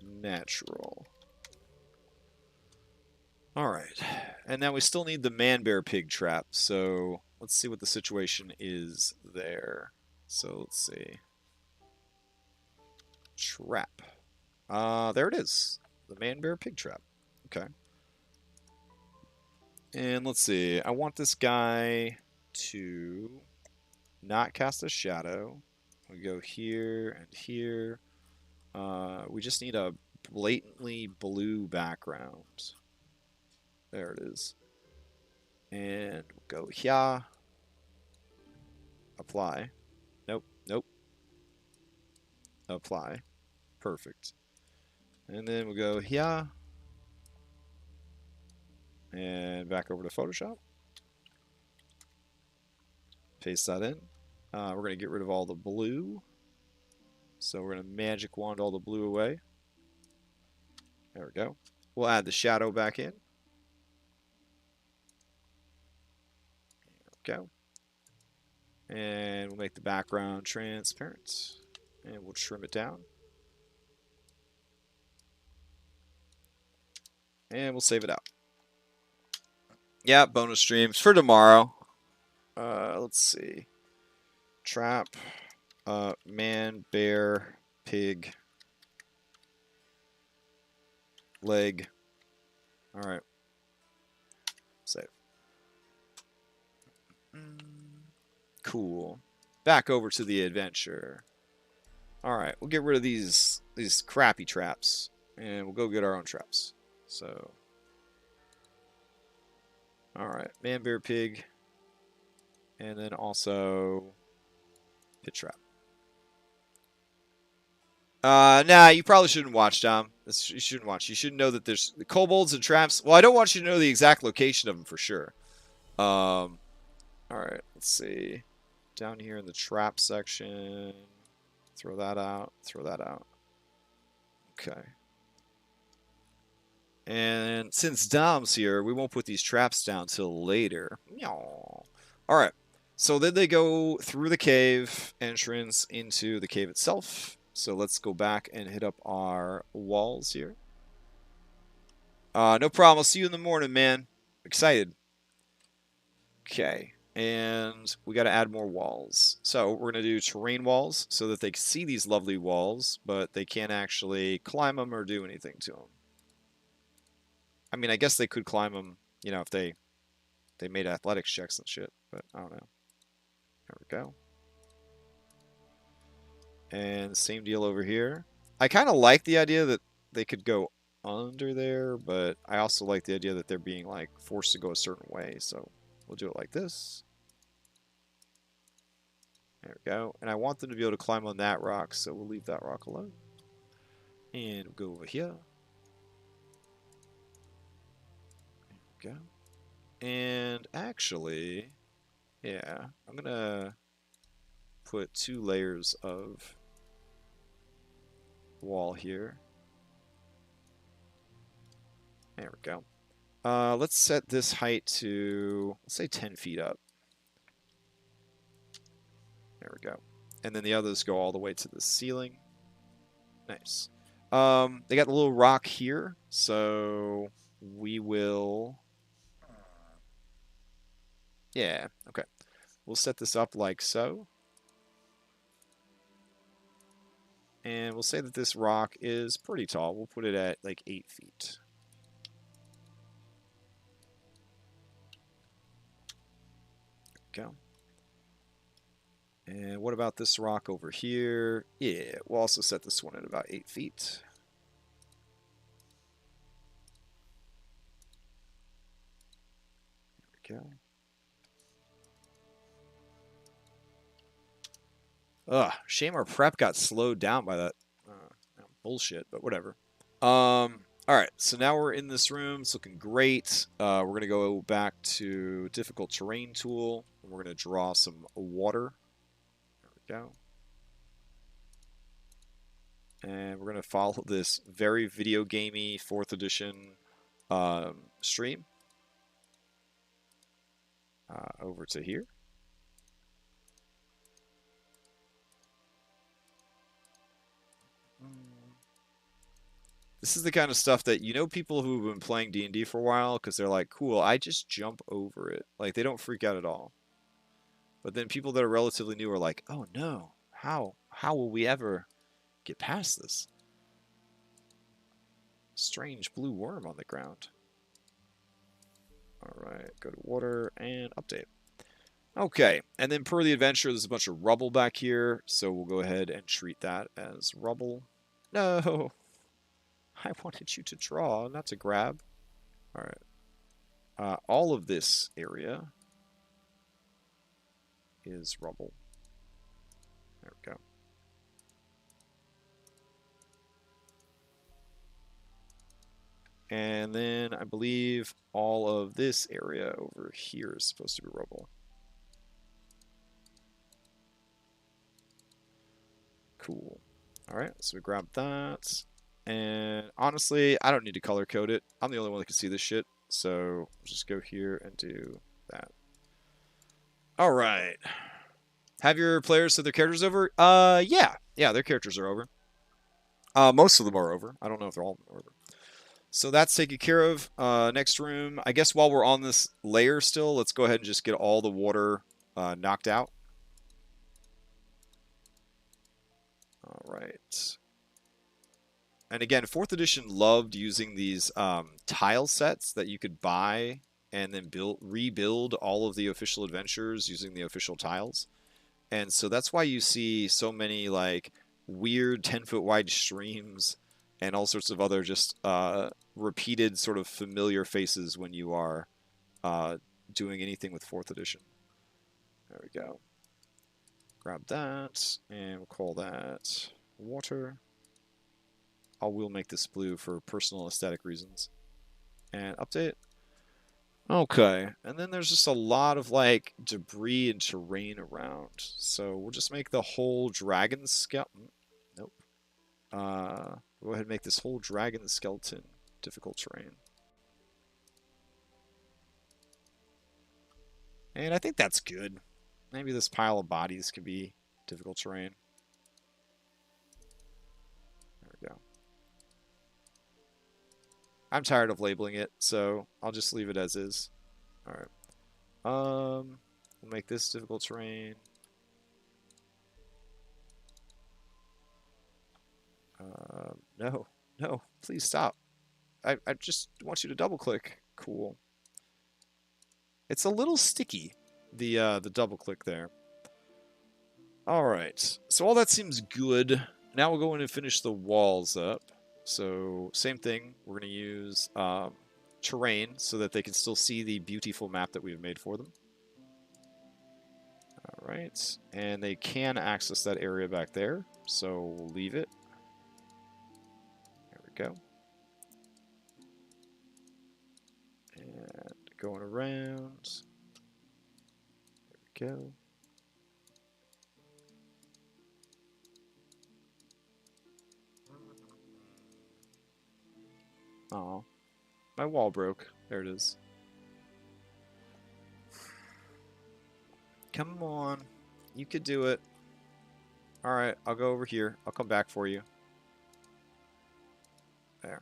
B: natural. Alright. And now we still need the man bear pig trap, so let's see what the situation is there. So let's see. Trap. There it is. The man bear pig trap. Okay. And let's see. I want this guy to not cast a shadow. We go here and here. We just need a blatantly blue background. There it is. And we'll go here. Apply. Nope, nope. Apply. Perfect. And then we'll go here. And back over to Photoshop. Paste that in. We're going to get rid of all the blue. So we're going to magic wand all the blue away. There we go. We'll add the shadow back in. There we go. And we'll make the background transparent. And we'll trim it down. And we'll save it out. Yeah, bonus streams for tomorrow. Let's see. Trap. Man, bear, pig. Leg. Alright. Save. Cool. Back over to the adventure. Alright, we'll get rid of these crappy traps. And we'll go get our own traps. So. Alright, man, bear, pig. And then also pit trap. Nah, you probably shouldn't watch, Dom. You shouldn't watch. You should know that there's the kobolds and traps. Well, I don't want you to know the exact location of them for sure. Alright, let's see. Down here in the trap section. Throw that out. Throw that out. Okay. And since Dom's here, we won't put these traps down till later. Alright. So then they go through the cave entrance into the cave itself. So let's go back and hit up our walls here. No problem. I'll see you in the morning, man. Excited. Okay. And we got to add more walls. So we're going to do terrain walls so that they can see these lovely walls, but they can't actually climb them or do anything to them. I mean, I guess they could climb them, you know, if they made athletics checks and shit, but I don't know. There we go. And same deal over here. I kind of like the idea that they could go under there, but I also like the idea that they're being, like, forced to go a certain way, so we'll do it like this. There we go. And I want them to be able to climb on that rock, so we'll leave that rock alone. And we'll go over here. There we go. And actually, yeah, I'm going to put 2 layers of wall here. There we go. Let's set this height to, let's say 10 feet up. There we go. And then the others go all the way to the ceiling. Nice. They got a little rock here, so we will... Yeah, okay. We'll set this up like so. And we'll say that this rock is pretty tall. We'll put it at like 8 feet. There we go. And what about this rock over here? Yeah, we'll also set this one at about 8 feet. There we go. Ugh, shame our prep got slowed down by that bullshit, but whatever. Alright, so now we're in this room. It's looking great. We're going to go back to difficult terrain tool. And we're going to draw some water. There we go. And we're going to follow this very video gamey 4th edition stream over to here. This is the kind of stuff that, you know, people who've been playing D&D for a while, because they're like, cool, I just jump over it. Like, they don't freak out at all. But then people that are relatively new are like, oh no, how will we ever get past this? Strange blue worm on the ground. Alright, go to water and update. Okay, and then per the adventure, there's a bunch of rubble back here, so we'll go ahead and treat that as rubble. No! I wanted you to draw, not to grab. Alright. All of this area is rubble. There we go. And then I believe all of this area over here is supposed to be rubble. Cool. All right, so we grab that. And honestly, I don't need to color code it. I'm the only one that can see this shit. So we'll just go here and do that. All right. Have your players set their characters over? Yeah. Yeah, their characters are over. Most of them are over. I don't know if they're all over. So that's taken care of. Next room. I guess while we're on this layer still, let's go ahead and just get all the water knocked out. All right. And again, 4th edition loved using these tile sets that you could buy and then rebuild all of the official adventures using the official tiles. And so that's why you see so many like weird 10-foot wide streams and all sorts of other just repeated sort of familiar faces when you are doing anything with 4th edition. There we go. Grab that, and we'll call that water. I will make this blue for personal aesthetic reasons. And update. Okay, and then there's just a lot of like debris and terrain around. So we'll just make the whole dragon skeleton. Nope. Go ahead and make this whole dragon skeleton difficult terrain. And I think that's good. Maybe this pile of bodies could be difficult terrain. There we go. I'm tired of labeling it, so I'll just leave it as is. Alright. We'll make this difficult terrain. No, no, please stop. I just want you to double click. Cool. It's a little sticky, the double click there. Alright, so all that seems good. Now we'll go in and finish the walls up. So same thing, we're going to use terrain so that they can still see the beautiful map that we've made for them. Alright, and they can access that area back there, so we'll leave it. There we go. And going around. There we go. Aw, my wall broke. There it is. Come on. You could do it. Alright, I'll go over here. I'll come back for you. There.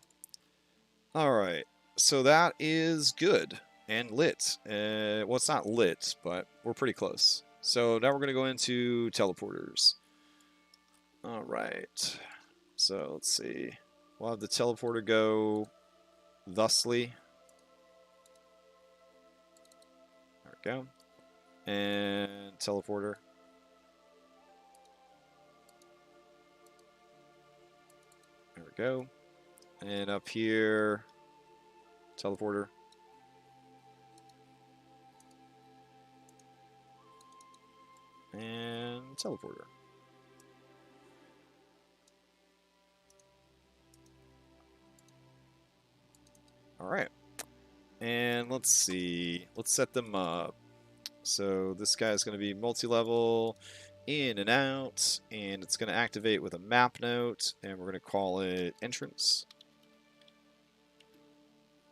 B: Alright, so that is good and lit. Well, it's not lit, but we're pretty close. So now we're going to go into teleporters. Alright, so let's see. We'll have the teleporter go thusly. There we go. And teleporter. There we go. And up here, teleporter. And teleporter. All right. And let's see. Let's set them up. So this guy's going to be multi-level, in and out, and it's going to activate with a map note, and we're going to call it entrance.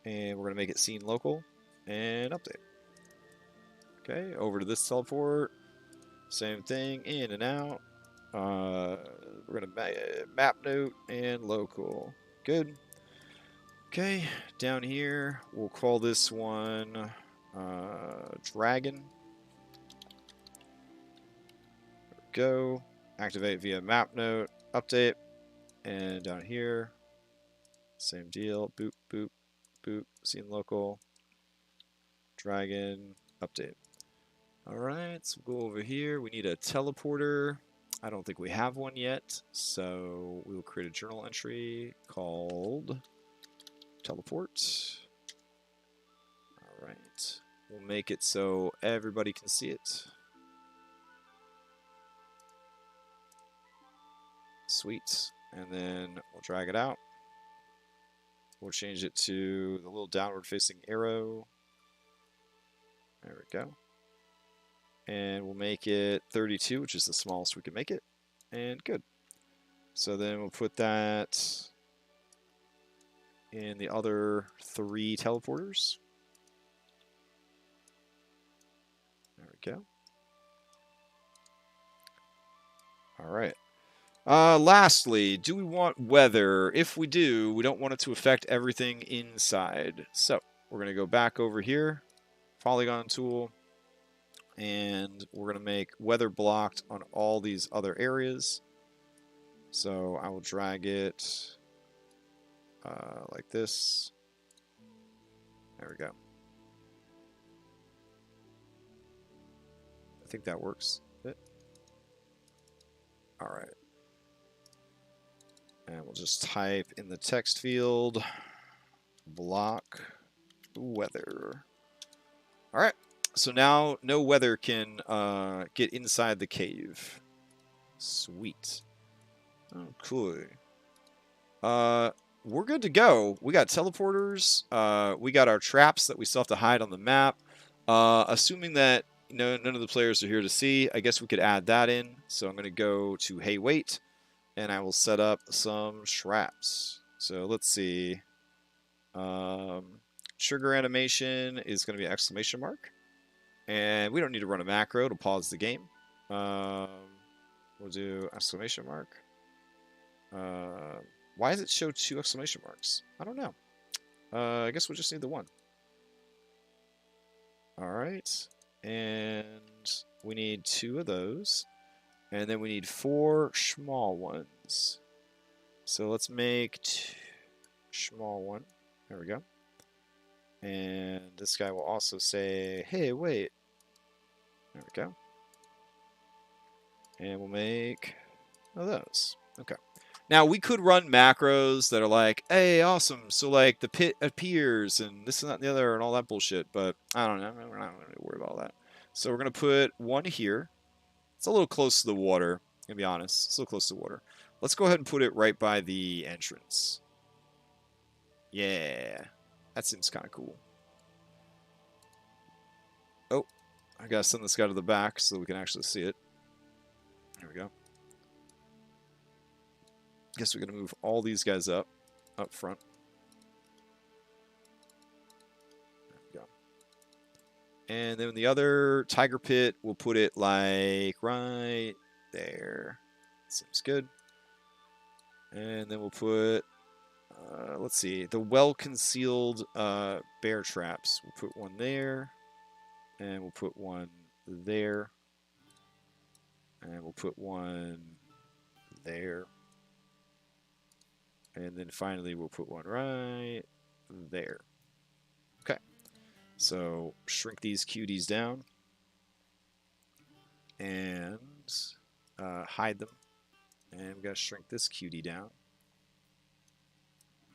B: And we're going to make it scene local, and update. Okay, over to this teleport. Same thing, in and out. We're going to map note and local. Good. Okay, down here, we'll call this one Dragon. Go. Activate via map note. Update. And down here, same deal. Boop, boop, boop. Scene local. Dragon. Update. Alright, so we'll go over here. We need a teleporter. I don't think we have one yet, so we will create a journal entry called teleport. Alright. We'll make it so everybody can see it. Sweet. And then we'll drag it out. We'll change it to the little downward facing arrow. There we go. And we'll make it 32, which is the smallest we can make it. And good. So then we'll put that in the other 3 teleporters. There we go. All right. Lastly, do we want weather? If we do, we don't want it to affect everything inside. So we're going to go back over here, polygon tool, and we're going to make weather blocked on all these other areas. So I will drag it like this. There we go. I think that works. All right. And we'll just type in the text field, block weather. All right. So now no weather can get inside the cave. Sweet. Oh, cool. We're good to go. We got teleporters. We got our traps that we still have to hide on the map. Assuming that none of the players are here to see, I guess we could add that in. So I'm going to go to Hey Wait, and I will set up some traps. So let's see. Trigger animation is going to be exclamation mark. And we don't need to run a macro to pause the game. We'll do exclamation mark. Why does it show 2 exclamation marks? I don't know. I guess we'll just need the 1. All right. And we need 2 of those. And then we need 4 small ones. So let's make 2 small one. There we go. And this guy will also say, hey, wait. There we go. And we'll make those. Okay. Now, we could run macros that are like, hey, awesome. So, like, the pit appears and this and that and the other and all that bullshit. But I don't know. We're not going to worry about all that. So, we're going to put 1 here. It's a little close to the water. I'm going to be honest. It's a little close to the water. Let's go ahead and put it right by the entrance. Yeah. That seems kind of cool. Oh. I got to send this guy to the back so we can actually see it. There we go. Guess we're going to move all these guys up front. There we go. And then the other tiger pit, we'll put it like right there. Seems good. And then we'll put, let's see, the well-concealed bear traps. We'll put 1 there. And we'll put 1 there. And we'll put 1 there. And then finally, we'll put 1 right there. Okay. So shrink these cuties down. And hide them. And we've got to shrink this cutie down.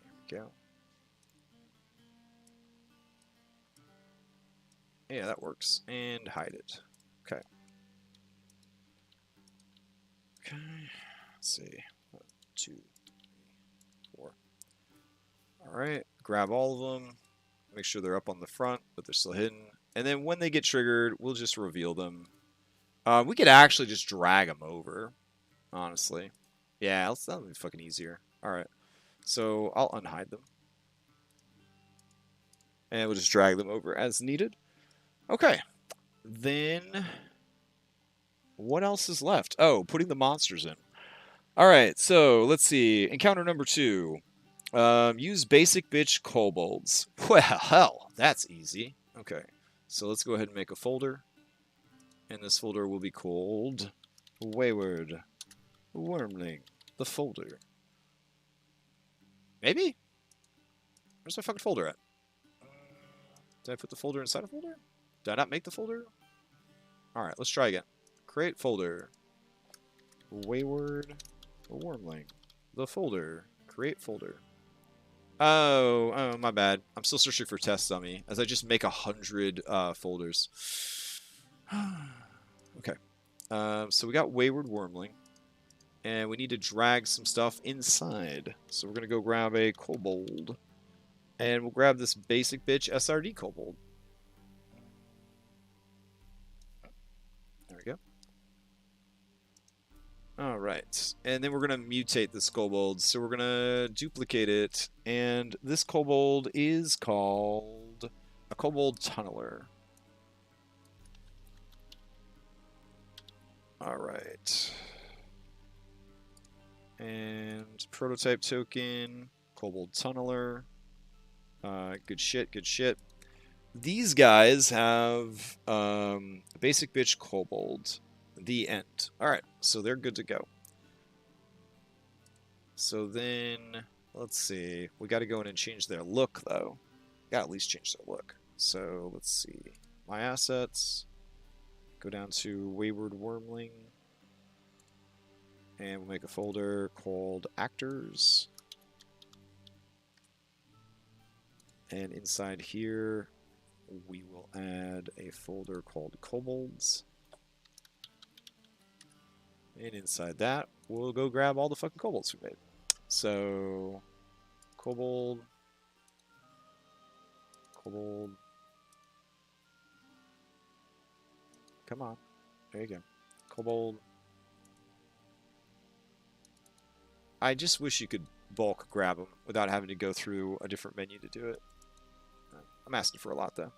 B: There we go. Yeah, that works. And hide it. Okay. Okay. Let's see. 1, 2, 3, 4. All right. Grab all of them. Make sure they're up on the front, but they're still hidden. And then when they get triggered, we'll just reveal them. We could actually just drag them over, honestly. Yeah, that'll be fucking easier. All right. So I'll unhide them. And we'll just drag them over as needed. Okay. Then what else is left? Oh, putting the monsters in. All right. So let's see. Encounter number 2. Use basic bitch kobolds. Well, hell, that's easy. Okay. So let's go ahead and make a folder. And this folder will be called Wayward Wyrmling, the folder. Maybe? Where's my fucking folder at? Did I put the folder inside a folder? Did I not make the folder? Alright, let's try again. Create folder. Wayward Wyrmling, the folder. Create folder. Oh, my bad. I'm still searching for test dummy, as I just make 100 folders. Okay. So we got Wayward Wyrmling. And we need to drag some stuff inside. So we're going to go grab a kobold. And we'll grab this basic bitch SRD kobold. There we go. Alright. And then we're going to mutate this kobold. So we're going to duplicate it. And this kobold is called a kobold tunneler. Alright. And prototype token, kobold tunneler. Good shit, good shit. These guys have basic bitch kobold. The end. Alright, so they're good to go. So then, let's see. We got to go in and change their look, though. Got to at least change their look. So let's see. My assets. Go down to Wayward Wyrmling. And we'll make a folder called Actors. And inside here, we will add a folder called Kobolds. And inside that, we'll go grab all the fucking kobolds we made. So, kobold. Come on. There you go. Kobold. I just wish you could bulk grab them without having to go through a different menu to do it. I'm asking for a lot, though.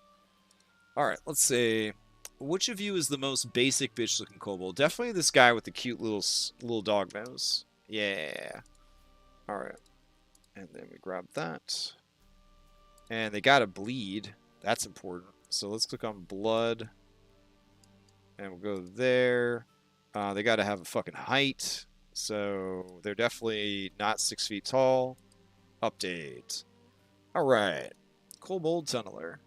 B: Alright, let's see. Which of you is the most basic bitch-looking kobold? Definitely this guy with the cute little dog nose. Yeah. Alright. And then we grab that. And they gotta bleed. That's important. So let's click on blood. And we'll go there. They gotta have a fucking height. So they're definitely not 6 feet tall. Update. Alright. Kobold Tunneler.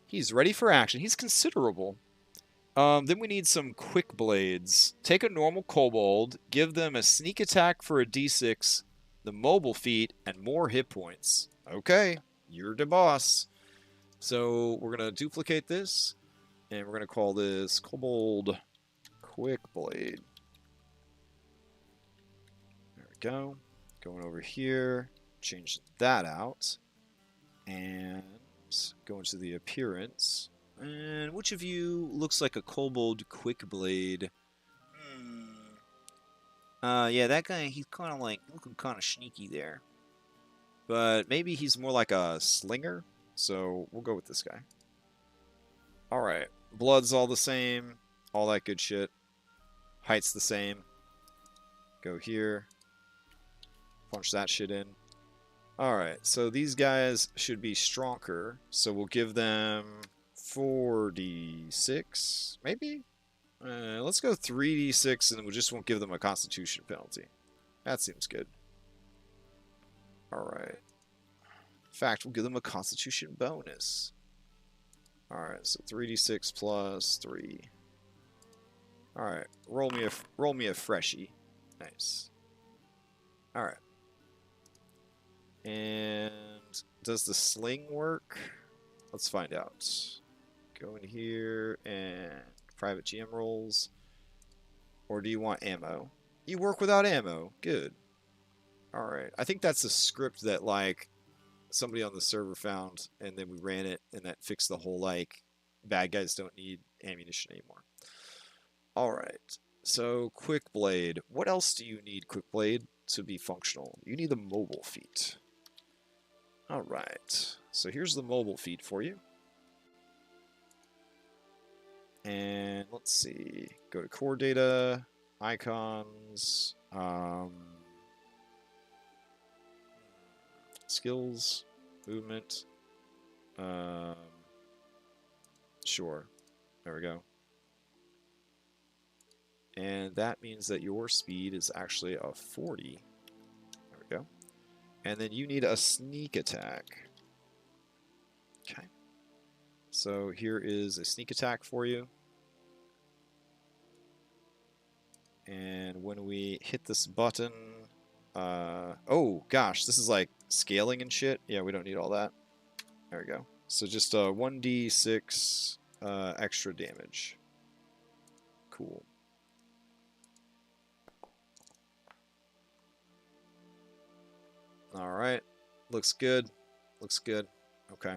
B: He's ready for action. He's considerable. Then we need some quick blades. Take a normal kobold, give them a sneak attack for a d6, the mobile feat, and more hit points. Okay, you're the boss. So we're going to duplicate this, and we're going to call this Kobold Quick Blade. There we go. Going over here, change that out, and go into the appearance. And which of you looks like a Kobold Quick Blade? Yeah, that guy, he's kind of like, looking kind of sneaky there. But maybe he's more like a slinger, so we'll go with this guy. Alright, blood's all the same, all that good shit. Height's the same. Go here. Punch that shit in. Alright, so these guys should be stronger, so we'll give them 4d6, maybe? Let's go 3d6, and we just won't give them a constitution penalty. That seems good. Alright. In fact, we'll give them a constitution bonus. Alright, so 3d6 plus 3. Alright, roll me a freshie. Nice. Alright. And does the sling work? Let's find out. Go in here and private GM rolls. Or do you want ammo? You work without ammo. Good. Alright. I think that's a script that, like, somebody on the server found, and then we ran it, and that fixed the whole, like, bad guys don't need ammunition anymore. Alright. So, Quick Blade. What else do you need, Quick Blade, to be functional? You need the mobile feat. Alright. So, here's the mobile feat for you. And let's see. Go to core data, icons, skills, movement. Sure. There we go. And that means that your speed is actually a 40. There we go. And then you need a sneak attack. Okay. So here is a sneak attack for you. And when we hit this button... oh, gosh, this is like scaling and shit. Yeah, we don't need all that. There we go. So just 1d6 extra damage. Cool. All right. Looks good. Looks good. Okay.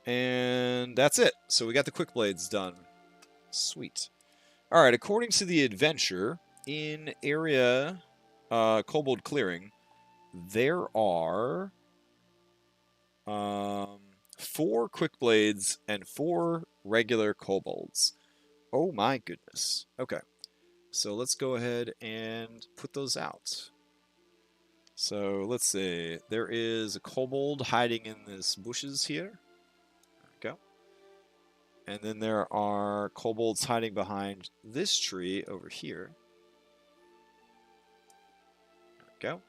B: And that's it. So we got the quick blades done. Sweet. All right. According to the adventure, in area Kobold Clearing, there are 4 quick blades and 4 regular kobolds. Oh my goodness. Okay. So let's go ahead and put those out. So let's see. There is a kobold hiding in this bushes here. There we go. And then there are kobolds hiding behind this tree over here. There we go.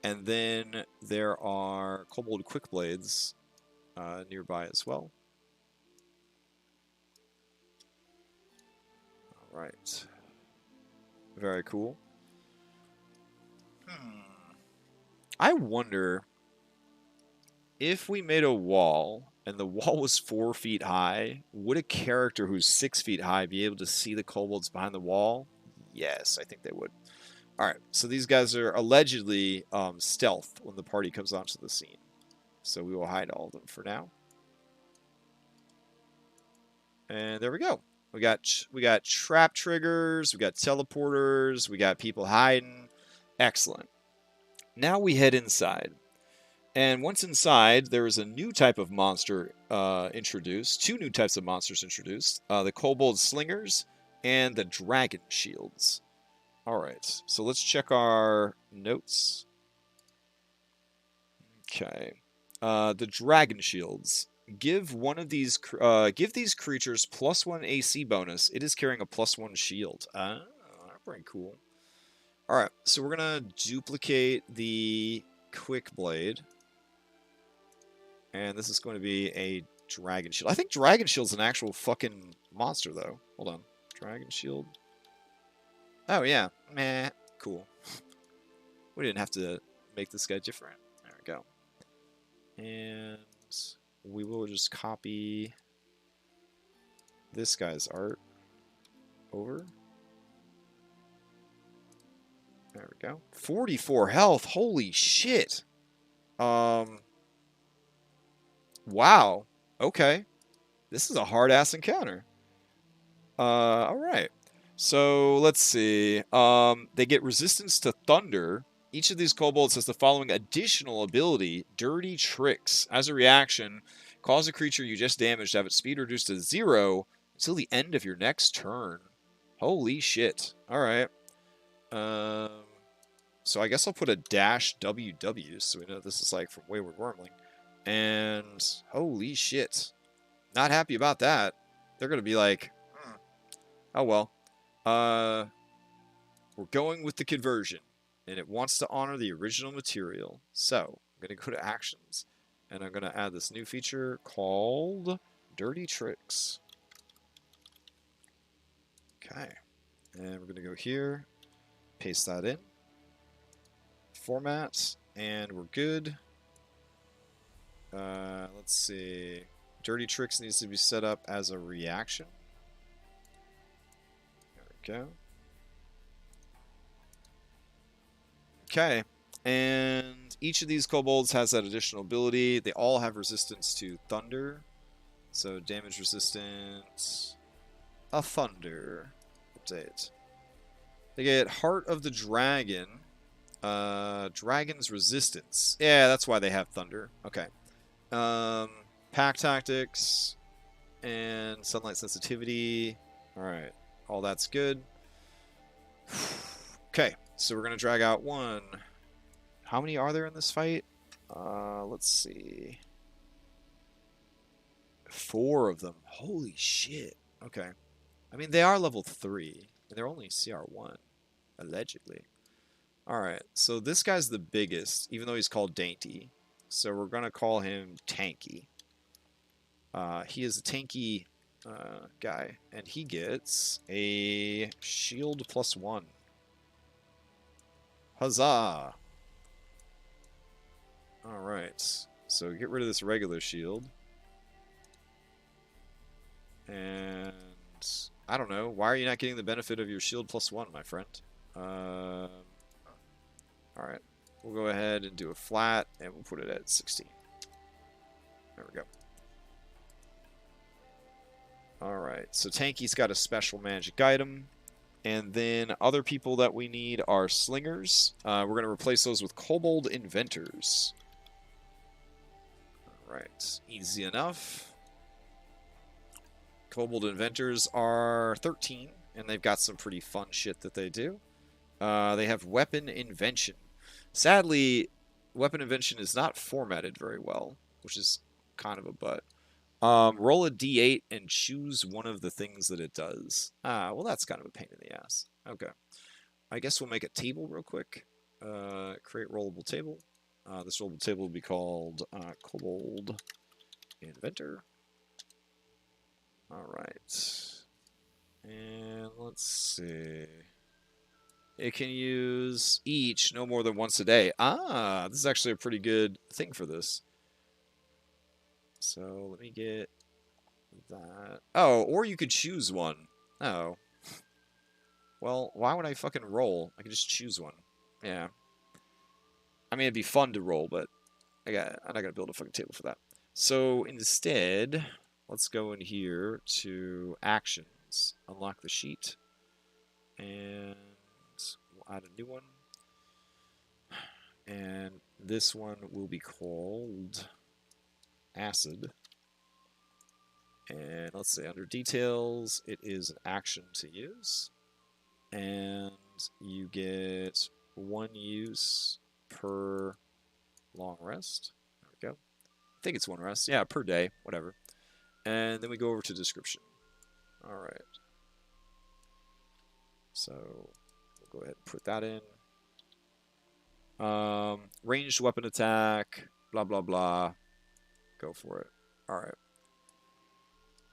B: And then there are kobold quick blades nearby as well. All right. Very cool. I wonder if we made a wall and the wall was 4 feet high, would a character who's 6 feet high be able to see the kobolds behind the wall? Yes, I think they would. All right, so these guys are allegedly stealth when the party comes onto the scene. So we will hide all of them for now. And there we go. We got trap triggers, we got teleporters, we got people hiding. Excellent. Now we head inside. And once inside, there is a new type of monster introduced. 2 new types of monsters introduced. The Kobold Slingers and the Dragon Shields. Alright, so let's check our notes. Okay. The Dragon Shields. Give these creatures +1 AC bonus. It is carrying a +1 shield. Pretty cool. Alright, so we're going to duplicate the Quick Blade. And this is going to be a Dragon Shield. I think Dragon Shield's an actual fucking monster, though. Hold on. Dragon Shield. Oh, yeah. Meh. Cool. We didn't have to make this guy different. There we go. And we will just copy this guy's art over. There we go. 44 health. Holy shit. Wow. Okay. This is a hard-ass encounter. Alright. So, let's see. They get resistance to thunder. Each of these kobolds has the following additional ability, Dirty Tricks. As a reaction, cause a creature you just damaged to have its speed reduced to 0 until the end of your next turn. Holy shit. Alright. So I guess I'll put a -WW so we know this is like from Wayward Wyrmling. And holy shit. Not happy about that. They're going to be like, oh well. We're going with the conversion. And it wants to honor the original material. So I'm going to go to actions. And I'm going to add this new feature called Dirty Tricks. Okay. And we're going to go here. Paste that in. Format. And we're good. Let's see. Dirty Tricks needs to be set up as a reaction. There we go. Okay. And each of these kobolds has that additional ability. They all have resistance to thunder. So damage resistance. A thunder. Update. They get Heart of the Dragon. Dragon's resistance. Yeah, that's why they have thunder. Okay. Pack tactics. And sunlight sensitivity. Alright. All that's good. Okay. So we're going to drag out 1. How many are there in this fight? Let's see. 4 of them. Holy shit. Okay. I mean, they are level 3. And they're only CR1. Allegedly. Alright. So this guy's the biggest, even though he's called Dainty. So we're going to call him Tanky. He is a tanky guy. And he gets a shield +1. Huzzah! Alright. So get rid of this regular shield. And I don't know. Why are you not getting the benefit of your shield +1, my friend? Alright. we'll go ahead and do a flat, and we'll put it at 16. There we go. Alright, so Tanky's got a special magic item. And then other people that we need are slingers. We're going to replace those with kobold inventors. Alright, easy enough. Kobold inventors are 13, and they've got some pretty fun shit that they do. They have weapon invention. Sadly, weapon invention is not formatted very well, which is kind of a butt. Roll a d8 and choose one of the things that it does. Well, that's kind of a pain in the ass. Okay. I guess we'll make a table real quick. Create rollable table. This rollable table will be called Kobold Inventor. Alright. And let's see. It can use each no more than once a day. This is actually a pretty good thing for this. So let me get that. Oh, or you could choose one. Oh. Well, why would I fucking roll? I could just choose one. Yeah. I mean, it'd be fun to roll, but I'm not going to build a fucking table for that. So instead, let's go in here to actions. Unlock the sheet. And we'll add a new one. And this one will be called acid. And let's say under details, it is an action to use. And you get 1 use per long rest. There we go. I think it's 1 rest. Yeah, per day, whatever. And then we go over to description. All right. So we'll go ahead and put that in. Ranged weapon attack, blah, blah, blah. Go for it. All right.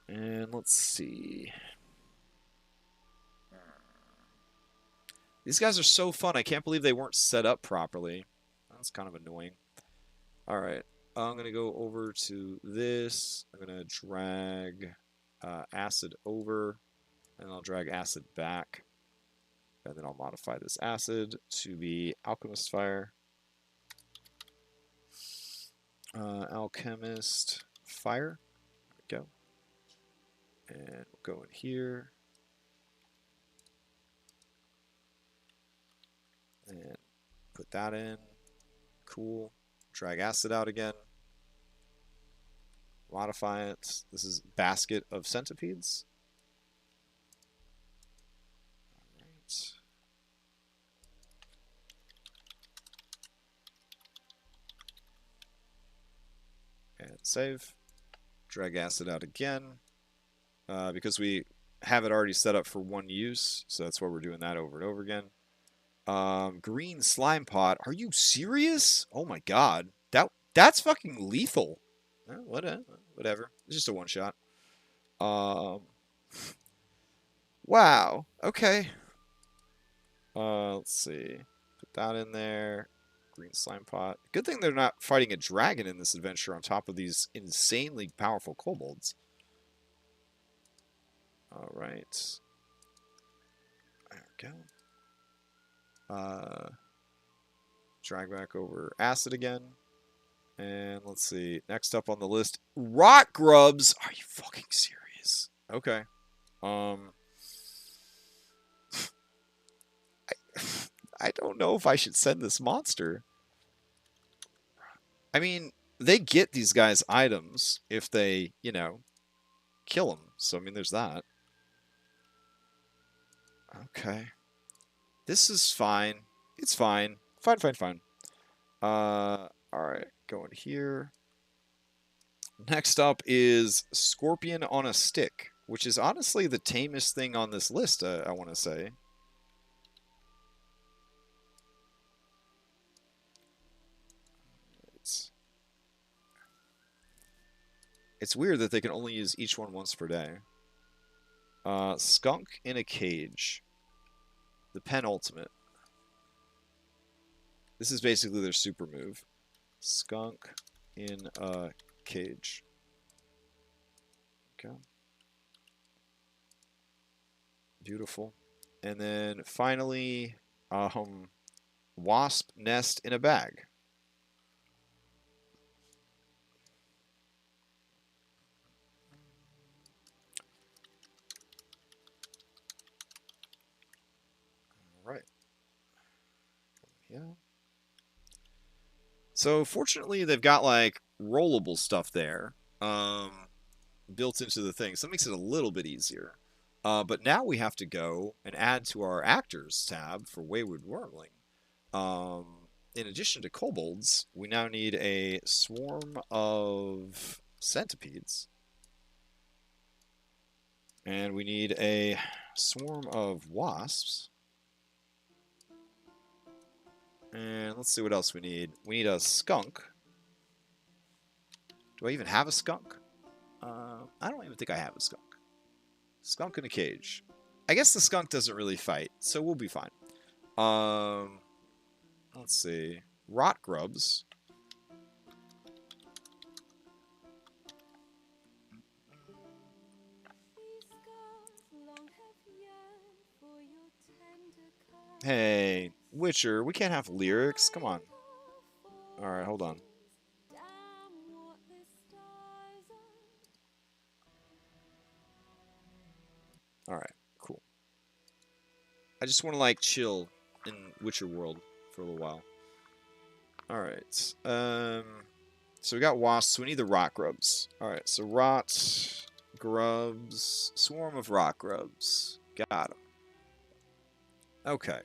B: And let's see. These guys are so fun. I can't believe they weren't set up properly. That's kind of annoying. All right. I'm going to go over to this. I'm going to drag acid over. And I'll drag acid back. And then I'll modify this acid to be Alchemist Fire. Alchemist Fire. There we go. And we'll go in here. And put that in. Cool. Drag acid out again. Modify it. This is Basket of Centipedes. Alright. And save. Drag acid out again. Because we have it already set up for 1 use, so that's why we're doing that over and over again. Green slime pot. Are you serious? Oh my god. That's fucking lethal. Whatever. It's just a 1-shot. Wow. Okay. Let's see. Put that in there. Green slime pot. Good thing they're not fighting a dragon in this adventure on top of these insanely powerful kobolds. Alright. There we go. Drag back over acid again. And let's see. Next up on the list, rock grubs. Are you fucking serious? Okay. I don't know if I should send this monster. I mean, they get these guys items if they, kill them. So, I mean, there's that. Okay. This is fine. It's fine. Fine. Alright. Go in here. Next up is Scorpion on a Stick, which is honestly the tamest thing on this list, I want to say. It's weird that they can only use each one once per day. Skunk in a Cage. The penultimate. This is basically their super move. Skunk in a Cage. Okay. Beautiful. And then finally, wasp nest in a bag. All right. Yeah. So fortunately, they've got like rollable stuff there, built into the thing, so that makes it a little bit easier. But now we have to go and add to our actors tab for Wayward Wyrmling. In addition to kobolds, we now need a swarm of centipedes. And we need a swarm of wasps. And let's see what else we need. We need a skunk. Do I even have a skunk? I don't even think I have a skunk. Skunk in a cage. I guess the skunk doesn't really fight, so we'll be fine. Let's see. Rot grubs. Hey, Witcher, we can't have lyrics. Come on. Alright, hold on. Alright, cool. I just want to, like, chill in Witcher world for a little while. Alright. So we got wasps. We need the rot grubs. Alright, so rot grubs. Swarm of rot grubs. Got them. Okay.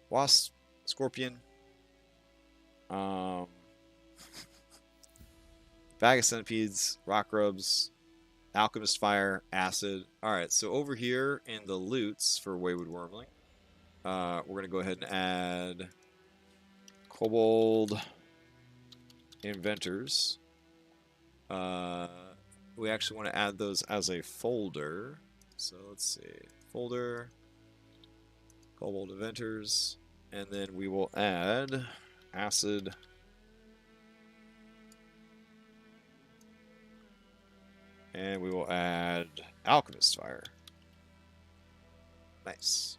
B: Wasp. Scorpion. Bag of centipedes. Rot grubs. Alchemist fire. Acid. Alright, so over here in the loots for Wayward Wyrmling, we're going to go ahead and add Kobold Inventors. We actually want to add those as a folder. So let's see. Folder. Kobold Inventors. And then we will add Acid. And we will add Alchemist Fire. Nice.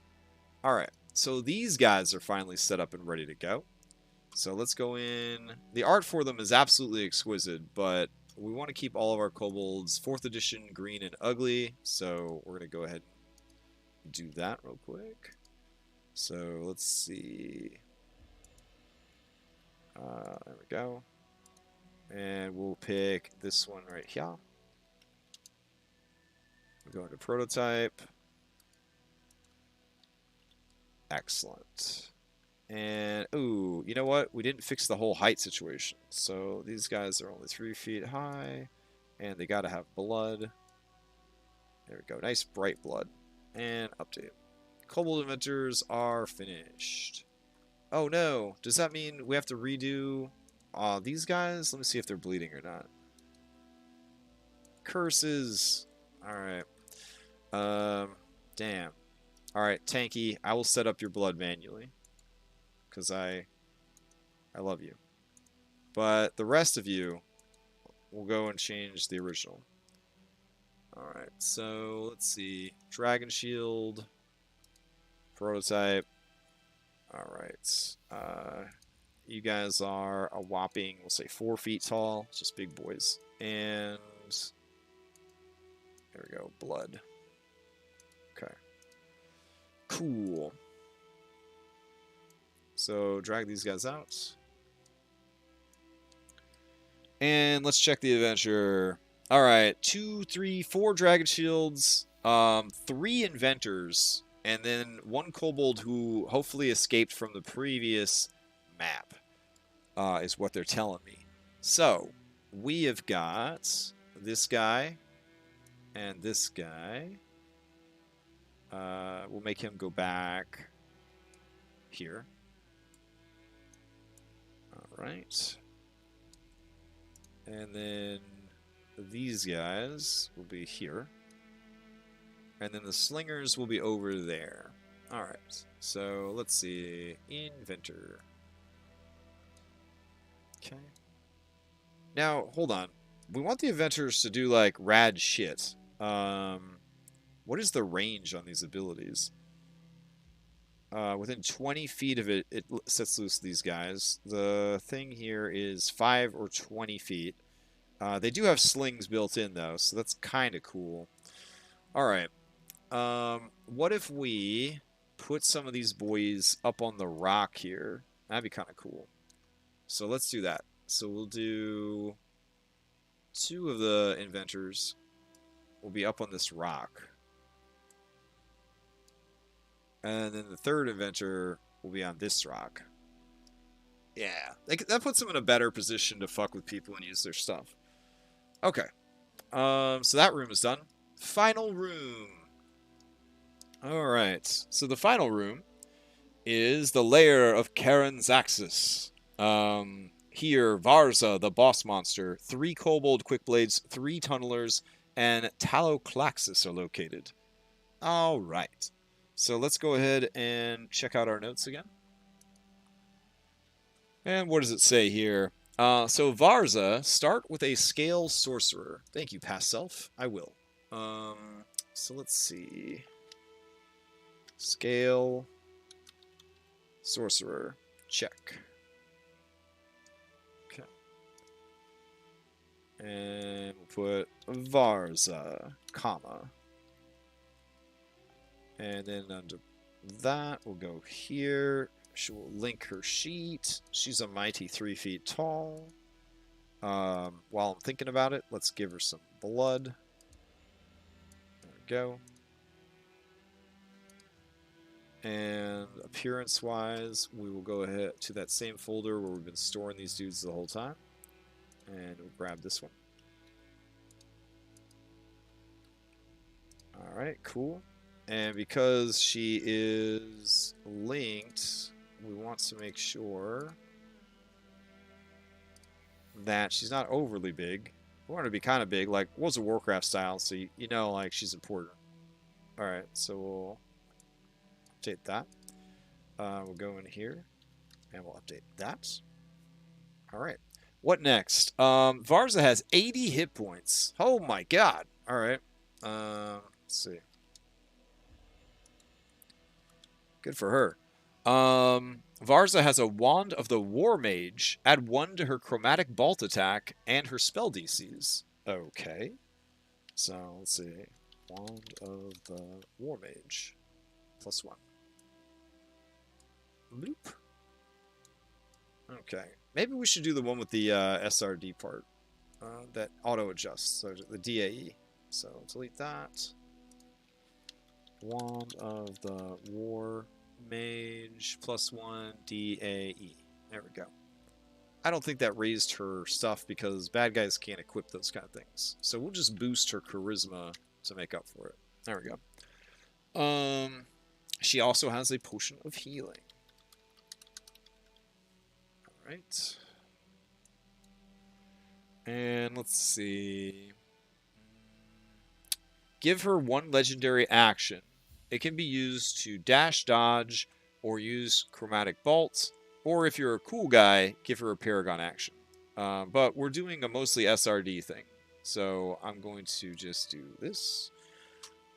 B: Alright, so these guys are finally set up and ready to go. So let's go in. The art for them is absolutely exquisite, but we want to keep all of our kobolds 4th edition green and ugly. So we're going to go ahead and do that real quick. So let's see. There we go. And we'll pick this one right here. We'll go into prototype. Excellent. And, ooh, you know what? We didn't fix the whole height situation. So these guys are only 3 feet high. And they got to have blood. There we go. Nice bright blood. And update. Kobold Inventors are finished. Oh no. Does that mean we have to redo these guys? Let me see if they're bleeding or not. Curses. Alright. Damn. Alright, Tanky, I will set up your blood manually. Because I love you. But the rest of you will go and change the original. Alright, so let's see. Dragon Shield. Prototype. Alright. You guys are a whopping, we'll say 4 feet tall. Just big boys. And there we go. Blood. Okay. Cool. So drag these guys out. And let's check the adventure. Alright. 2, 3, 4 dragon shields. 3 inventors. And then 1 kobold who hopefully escaped from the previous map. Is what they're telling me. So, we have got this guy. And this guy. We'll make him go back here. Alright. And then these guys will be here. And then the slingers will be over there. Alright. So let's see. Inventor. Okay. Now, hold on. We want the inventors to do like rad shit. What is the range on these abilities? Within 20 feet of it, it sets loose these guys. The thing here is 5 or 20 feet. They do have slings built in, though, so that's kind of cool. All right. What if we put some of these boys up on the rock here? That'd be kind of cool. So let's do that. So we'll do 2 of the inventors will be up on this rock. And then the 3rd inventor will be on this rock. Yeah, that puts them in a better position to fuck with people and use their stuff. Okay. So that room is done. Final room. Alright. So the final room is the lair of Karen's Axis. Here, Varza, the boss monster, 3 kobold quickblades, 3 tunnelers, and Taloclaxis are located. Alright. So let's go ahead and check out our notes again. And what does it say here? So Varza, start with a scale sorcerer. Thank you, past self. I will. So let's see. Scale sorcerer. Check. Okay. And we'll put Varza, comma. And then under that, we'll go here. She will link her sheet. She's a mighty 3 feet tall. While I'm thinking about it, let's give her some blood. There we go. And appearance-wise, we will go ahead to that same folder where we've been storing these dudes the whole time. And we'll grab this one. Alright, cool. And because she is linked, we want to make sure that she's not overly big. We want her to be kind of big, like World of Warcraft style, so you know, like, she's important. Alright, so we'll update that. We'll go in here, and we'll update that. Alright. What next? Varza has 80 hit points. Oh my god. Alright. Let's see. Good for her. Varza has a Wand of the War Mage. Add 1 to her Chromatic Bolt attack and her spell DCs. Okay. So, let's see. Wand of the War Mage. +1. Loop. Okay. Maybe we should do the one with the SRD part. That auto-adjusts. So, the DAE. So, delete that. Wand of the War Mage +1 DAE. There we go. I don't think that raised her stuff because bad guys can't equip those kind of things. So we'll just boost her charisma to make up for it. There we go. She also has a potion of healing. Alright. And let's see. Give her 1 legendary action. It can be used to dash, dodge, or use Chromatic Bolt. Or if you're a cool guy, give her a Paragon action. But we're doing a mostly SRD thing. So I'm going to just do this.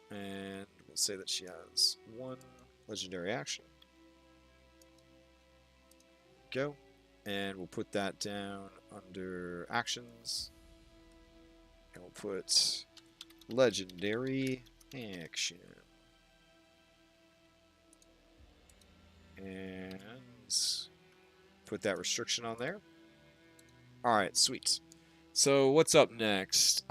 B: And we'll say that she has 1 legendary action. Go. And we'll put that down under actions. And we'll put legendary action. And put that restriction on there. Alright, sweet. So what's up next?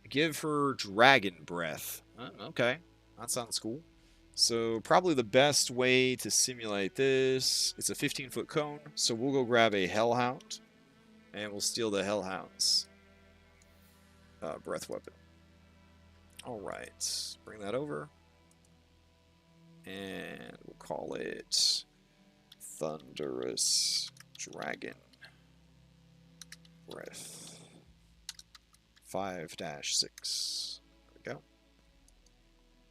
B: Give her Dragon Breath. Okay, that sounds cool. So probably the best way to simulate this, it's a 15-foot cone, so we'll go grab a Hellhound, and we'll steal the Hellhound's breath weapon. Alright, bring that over. And we'll call it Thunderous Dragon Breath 5-6. There we go.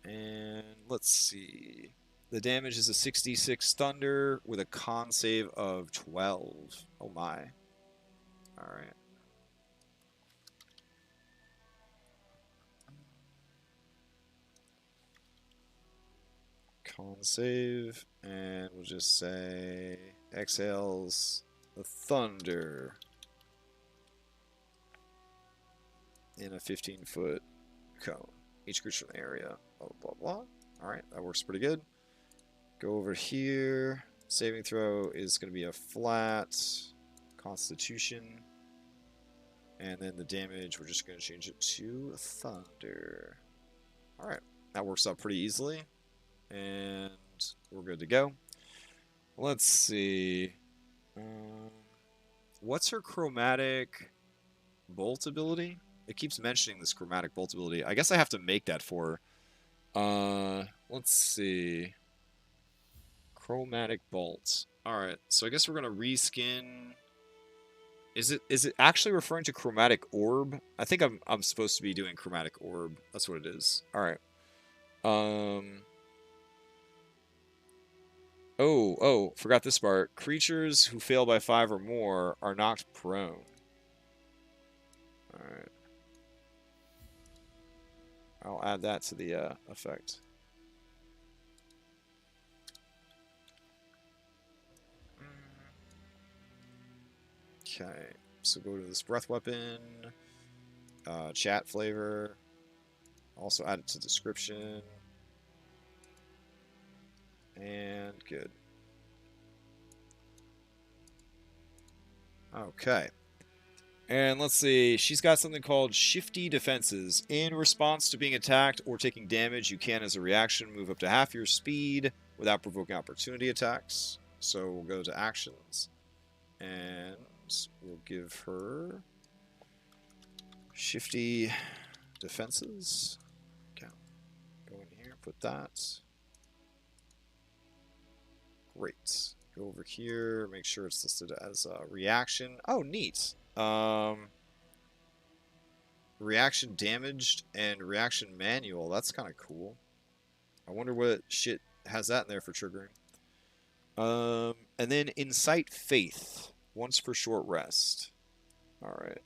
B: And let's see. The damage is a 66 thunder with a con save of 12. Oh my. Alright. Con save, and we'll just say exhales the thunder in a 15-foot cone. Each creature in the area, blah, blah, blah. Alright, that works pretty good. Go over here. Saving throw is going to be a flat Constitution. And then the damage, we're just going to change it to thunder. Alright, that works out pretty easily. And we're good to go. Let's see. What's her chromatic bolt ability? It keeps mentioning this chromatic bolt ability. I guess I have to make that for her. Let's see. Chromatic bolt. Alright, so I guess we're going to reskin. Is it actually referring to chromatic orb? I think I'm supposed to be doing chromatic orb. That's what it is. Alright. Oh, forgot this part. Creatures who fail by 5 or more are knocked prone. Alright. I'll add that to the effect. Okay, so go to this breath weapon, chat flavor, also add it to description, and good. Okay, and let's see, she's got something called Shifty Defenses. In response to being attacked or taking damage, you can, as a reaction, move up to half your speed without provoking opportunity attacks. So we'll go to actions, and we'll give her Shifty Defenses. Okay. Go in here, put that. Great. Go over here, make sure it's listed as a reaction. Oh, neat. Reaction damaged and reaction manual. That's kind of cool. I wonder what shit has that in there for triggering. And then Incite Faith. Once per short rest. Alright.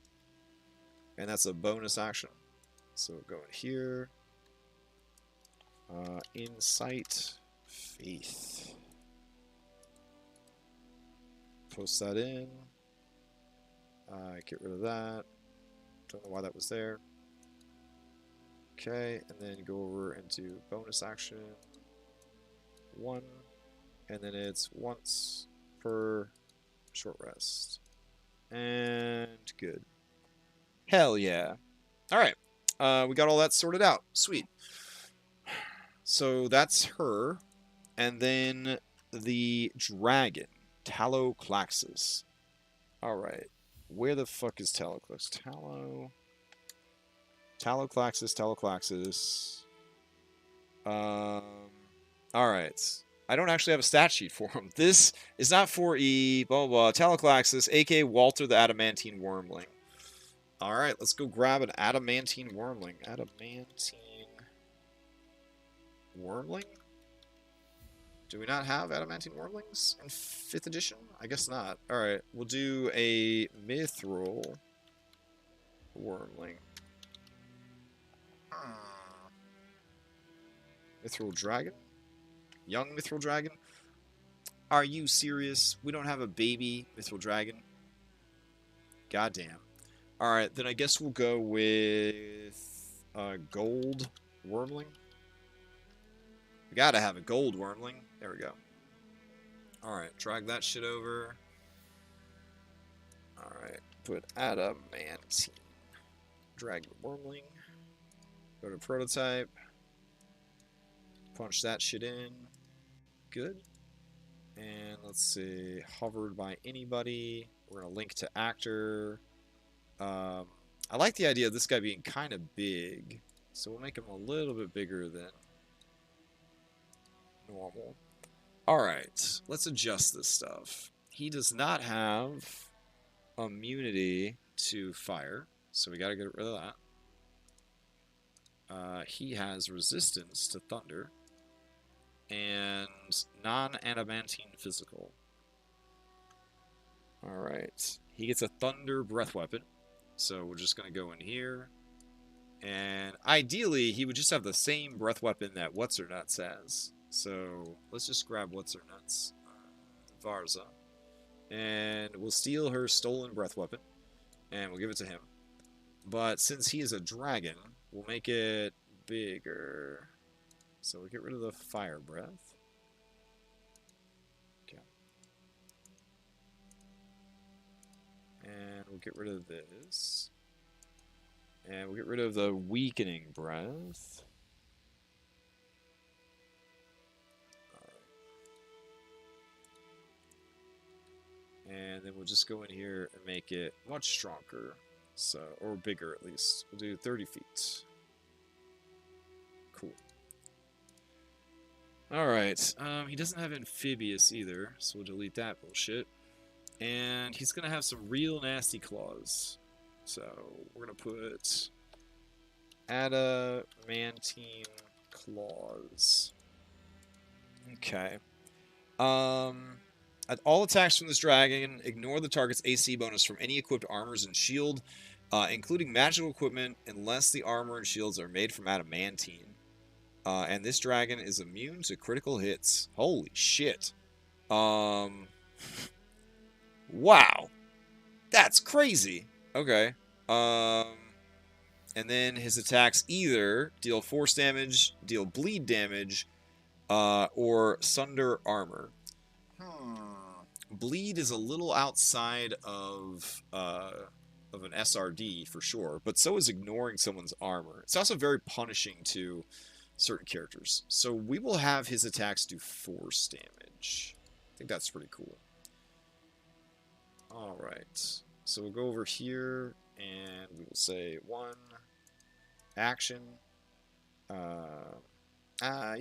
B: And that's a bonus action. So go in here. Incite Faith. Post that in. Get rid of that. Don't know why that was there. Okay, and then go over and do bonus action. 1. And then it's once per short rest. And good. Hell yeah. Alright. We got all that sorted out. Sweet. So that's her. And then the dragon. Taloclaxus. Alright. Where the fuck is Taloclaxus? Taloclaxus. Alright. I don't actually have a stat sheet for him. This is not 4E, blah, blah, blah. Taloclaxus, a.k.a. Walter the Adamantine Wyrmling. Alright, let's go grab an Adamantine Wyrmling. Adamantine Wyrmling? Do we not have Adamantine Wyrmlings in 5th edition? I guess not. Alright, we'll do a Mithril Wyrmling. Mithril Dragon? Young Mithril Dragon? Are you serious? We don't have a baby Mithril Dragon? Goddamn. Alright, then I guess we'll go with Gold Wyrmling. We gotta have a Gold Wyrmling. There we go. Alright, drag that shit over. Alright, put Adamantine Dragon Wyrmling. Go to Prototype. Punch that shit in. Good. And let's see, hovered by anybody. We're going to link to actor. I like the idea of this guy being kind of big. So we'll make him a little bit bigger than normal. Alright, let's adjust this stuff. He does not have immunity to fire. So we got to get rid of that. He has resistance to thunder. And non-adamantine physical. Alright. He gets a thunder breath weapon. So we're just going to go in here. And ideally, he would just have the same breath weapon that What's-Her-Nuts has. So let's just grab what's her nuts, Varza, and we'll steal her stolen breath weapon, and we'll give it to him. But since he is a dragon, we'll make it bigger. So we'll get rid of the fire breath. Okay. And we'll get rid of this. And we'll get rid of the weakening breath. And then we'll just go in here and make it much stronger. So, or bigger at least. We'll do 30 feet. Cool. Alright, he doesn't have amphibious either, so we'll delete that bullshit. And he's gonna have some real nasty claws. So, we're gonna put adamantine claws. Okay. At all attacks from this dragon, ignore the target's AC bonus from any equipped armors and shield, including magical equipment, unless the armor and shields are made from adamantine. And this dragon is immune to critical hits. Holy shit. Wow. That's crazy. Okay. And then his attacks either deal force damage, deal bleed damage, or sunder armor. Bleed is a little outside of an SRD for sure, but so is ignoring someone's armor. It's also very punishing to certain characters. So we will have his attacks do force damage. I think that's pretty cool. Alright. So we'll go over here and we will say 1 action. You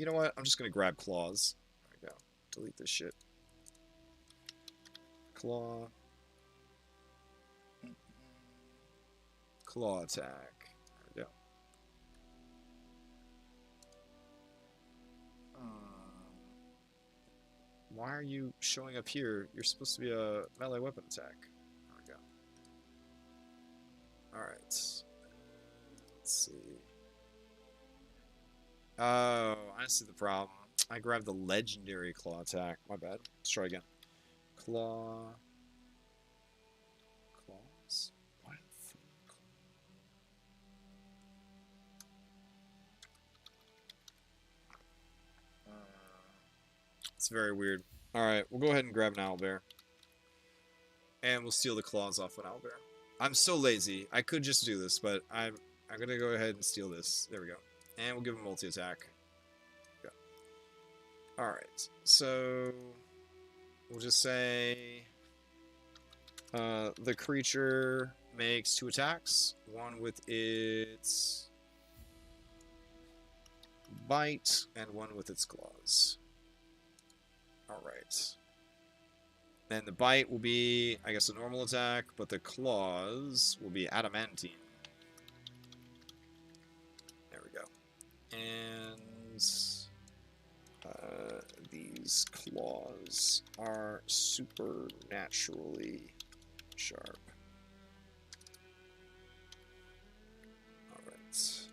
B: know what? I'm just going to grab claws. There we go. Delete this shit. Claw. Claw attack. There we go. Why are you showing up here? You're supposed to be a melee weapon attack. There we go. Alright. Let's see. Oh, I see the problem. I grabbed the legendary claw attack. My bad. Let's try again. Claw. Claws? Why the fuck? It's very weird. Alright, we'll go ahead and grab an owlbear. And we'll steal the claws off an owlbear. I'm so lazy. I could just do this, but I'm gonna go ahead and steal this. There we go. And we'll give him multi-attack. Go. Alright, so we'll just say the creature makes 2 attacks. One with its bite, and one with its claws. Alright. And the bite will be, I guess, a normal attack, but the claws will be adamantine. There we go. And these claws are supernaturally sharp. Alright.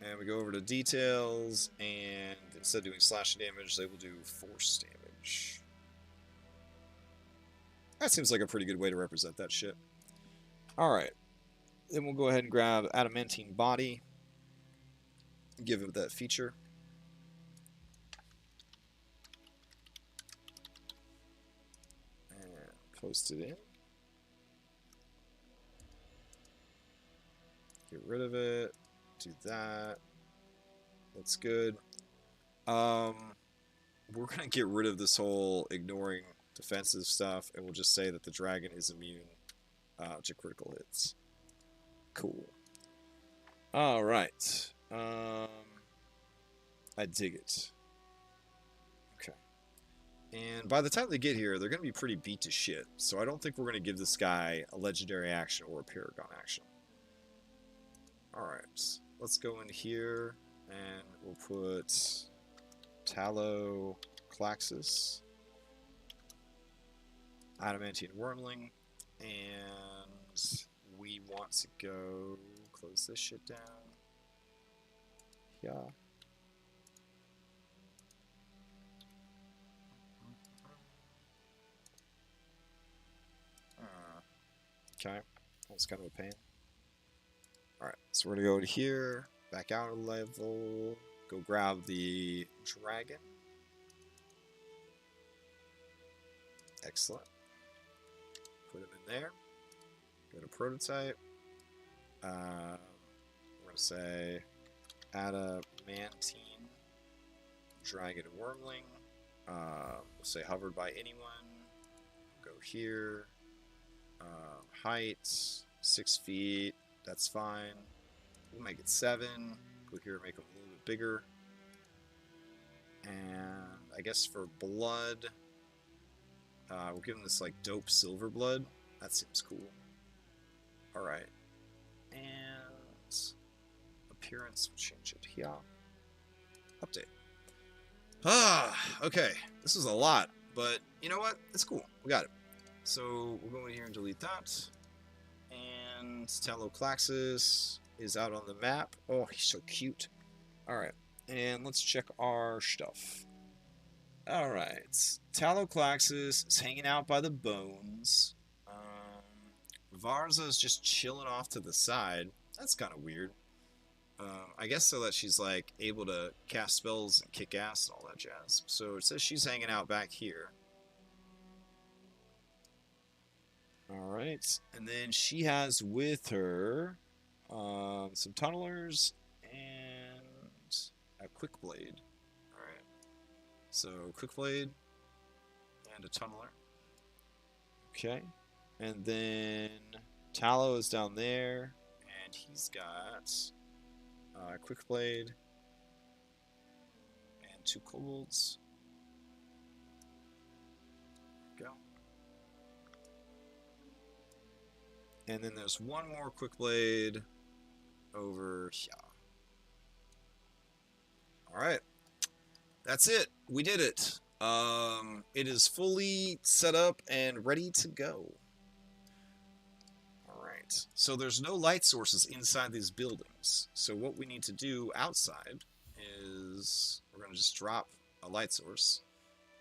B: And we go over to details, and instead of doing slashing damage, they will do force damage. That seems like a pretty good way to represent that shit. Alright. Then we'll go ahead and grab adamantine body. Give it that feature. And post it in. Get rid of it. Do that. That's good. We're gonna get rid of this whole ignoring defensive stuff, and we'll just say that the dragon is immune to critical hits. Cool. Alright. I dig it. Okay. And by the time they get here, they're going to be pretty beat to shit, so I don't think we're going to give this guy a legendary action or a paragon action. Alright. Let's go in here, and we'll put Tallow Claxus, Adamantine Wyrmling, and we want to go close this shit down. Yeah. Okay. That was kind of a pain. Alright, so we're going to go to here, back out a level, go grab the dragon. Excellent. Put him in there. Go to prototype. We're going to say adamantine dragon wyrmling. We'll say hovered by anyone. Go here. Height 6 feet. That's fine. We'll make it 7. Go here, make them a little bit bigger. And I guess for blood, we'll give them this like dope silver blood. That seems cool. Alright. And appearance, we'll change it here. Update. Okay. This was a lot, but you know what? It's cool. We got it. So we'll go in here and delete that. And Taloclaxis is out on the map. Oh, he's so cute. Alright. And let's check our stuff. Alright. Taloclaxis is hanging out by the bones. Varza is just chilling off to the side. That's kind of weird. I guess so that she's like able to cast spells and kick ass and all that jazz. So it says she's hanging out back here. Alright. And then she has with her some tunnelers and a quick blade. Alright. So quick blade and a tunneler. Okay. And then Tallow is down there, and he's got quick blade and 2 kobolds. Go. And then there's one more quick blade over here. Alright. That's it. We did it. It is fully set up and ready to go. Alright. So there's no light sources inside these buildings. So what we need to do outside is we're going to just drop a light source.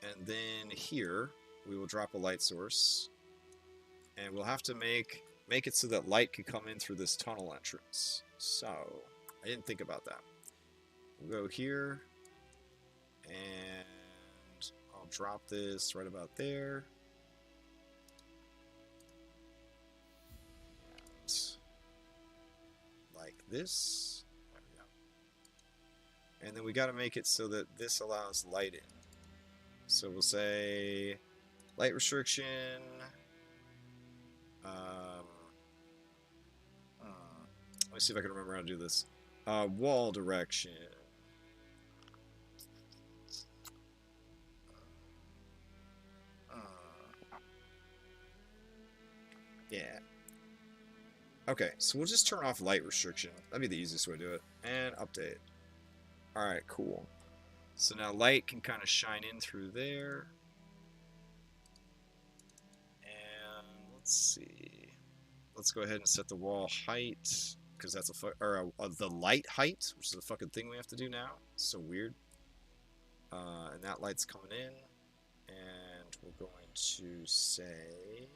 B: And then here we will drop a light source. And we'll have to make it so that light can come in through this tunnel entrance. So I didn't think about that. We'll go here. And I'll drop this right about there. And like this. There we go. And then we got to make it so that this allows light in. So we'll say light restriction. Let me see if I can remember how to do this. Wall direction. Yeah. Okay, so we'll just turn off light restriction. That'd be the easiest way to do it. And update. Alright, cool. So now light can kind of shine in through there. And let's see. Let's go ahead and set the wall height. Because that's the light height, which is a fucking thing we have to do now. It's so weird. And that light's coming in. And we're going to say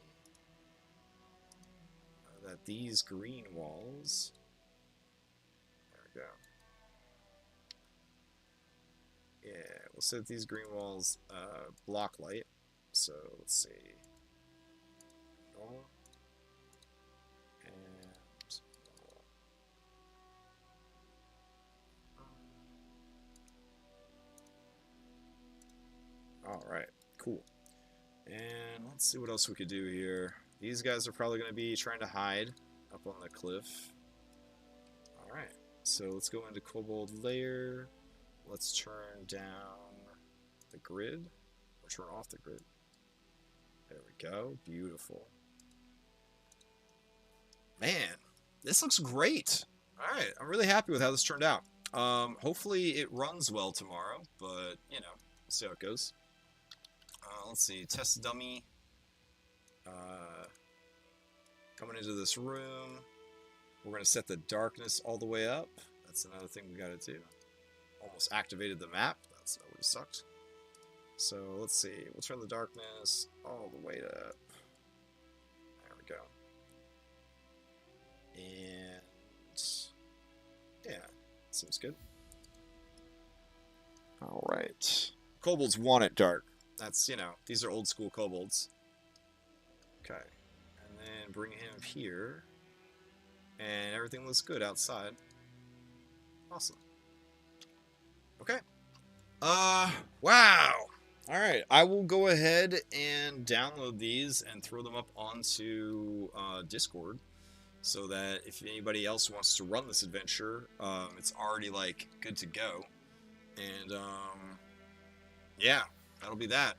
B: that these green walls, there we go. Yeah, we'll set these green walls block light. So let's see. Normal. And normal. Alright, cool. And let's see what else we could do here. These guys are probably going to be trying to hide up on the cliff. Alright, so let's go into Kobold Layer. Let's turn down the grid, or turn off the grid. There we go, beautiful. Man, this looks great. Alright, I'm really happy with how this turned out. Hopefully it runs well tomorrow, but, you know, we'll see how it goes. Let's see, test dummy. Coming into this room, we're going to set the darkness all the way up. That's another thing we got to do. Almost activated the map. That would have sucked. So let's see. We'll turn the darkness all the way up. There we go.
A: Seems good.
B: All right. Kobolds want it dark.
A: That's, you know, these are old school kobolds. Okay. And then bring him here. And everything looks good outside. Awesome. Okay. Wow. All right. I will go ahead and download these and throw them up onto Discord, so that if anybody else wants to run this adventure, it's already like good to go. And yeah, that'll be that.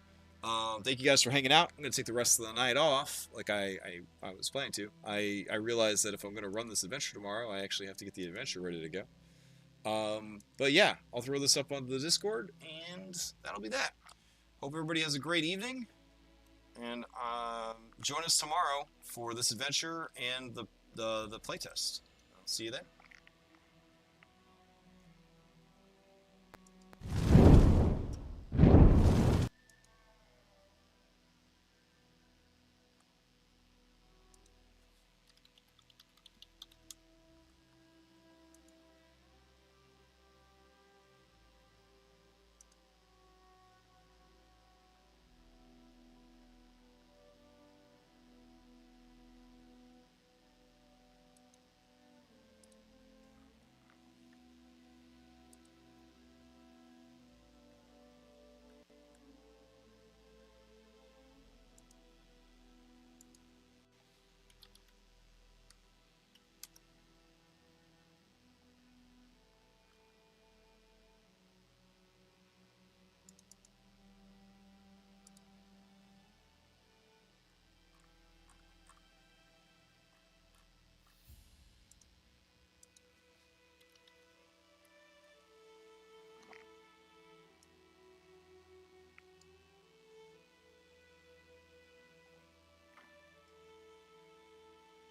A: Thank you guys for hanging out. I'm gonna take the rest of the night off, like I was planning to. I realized that if I'm gonna run this adventure tomorrow, I actually have to get the adventure ready to go. But yeah, I'll throw this up onto the Discord, and that'll be that. Hope everybody has a great evening, and join us tomorrow for this adventure and the playtest. I'll see you then.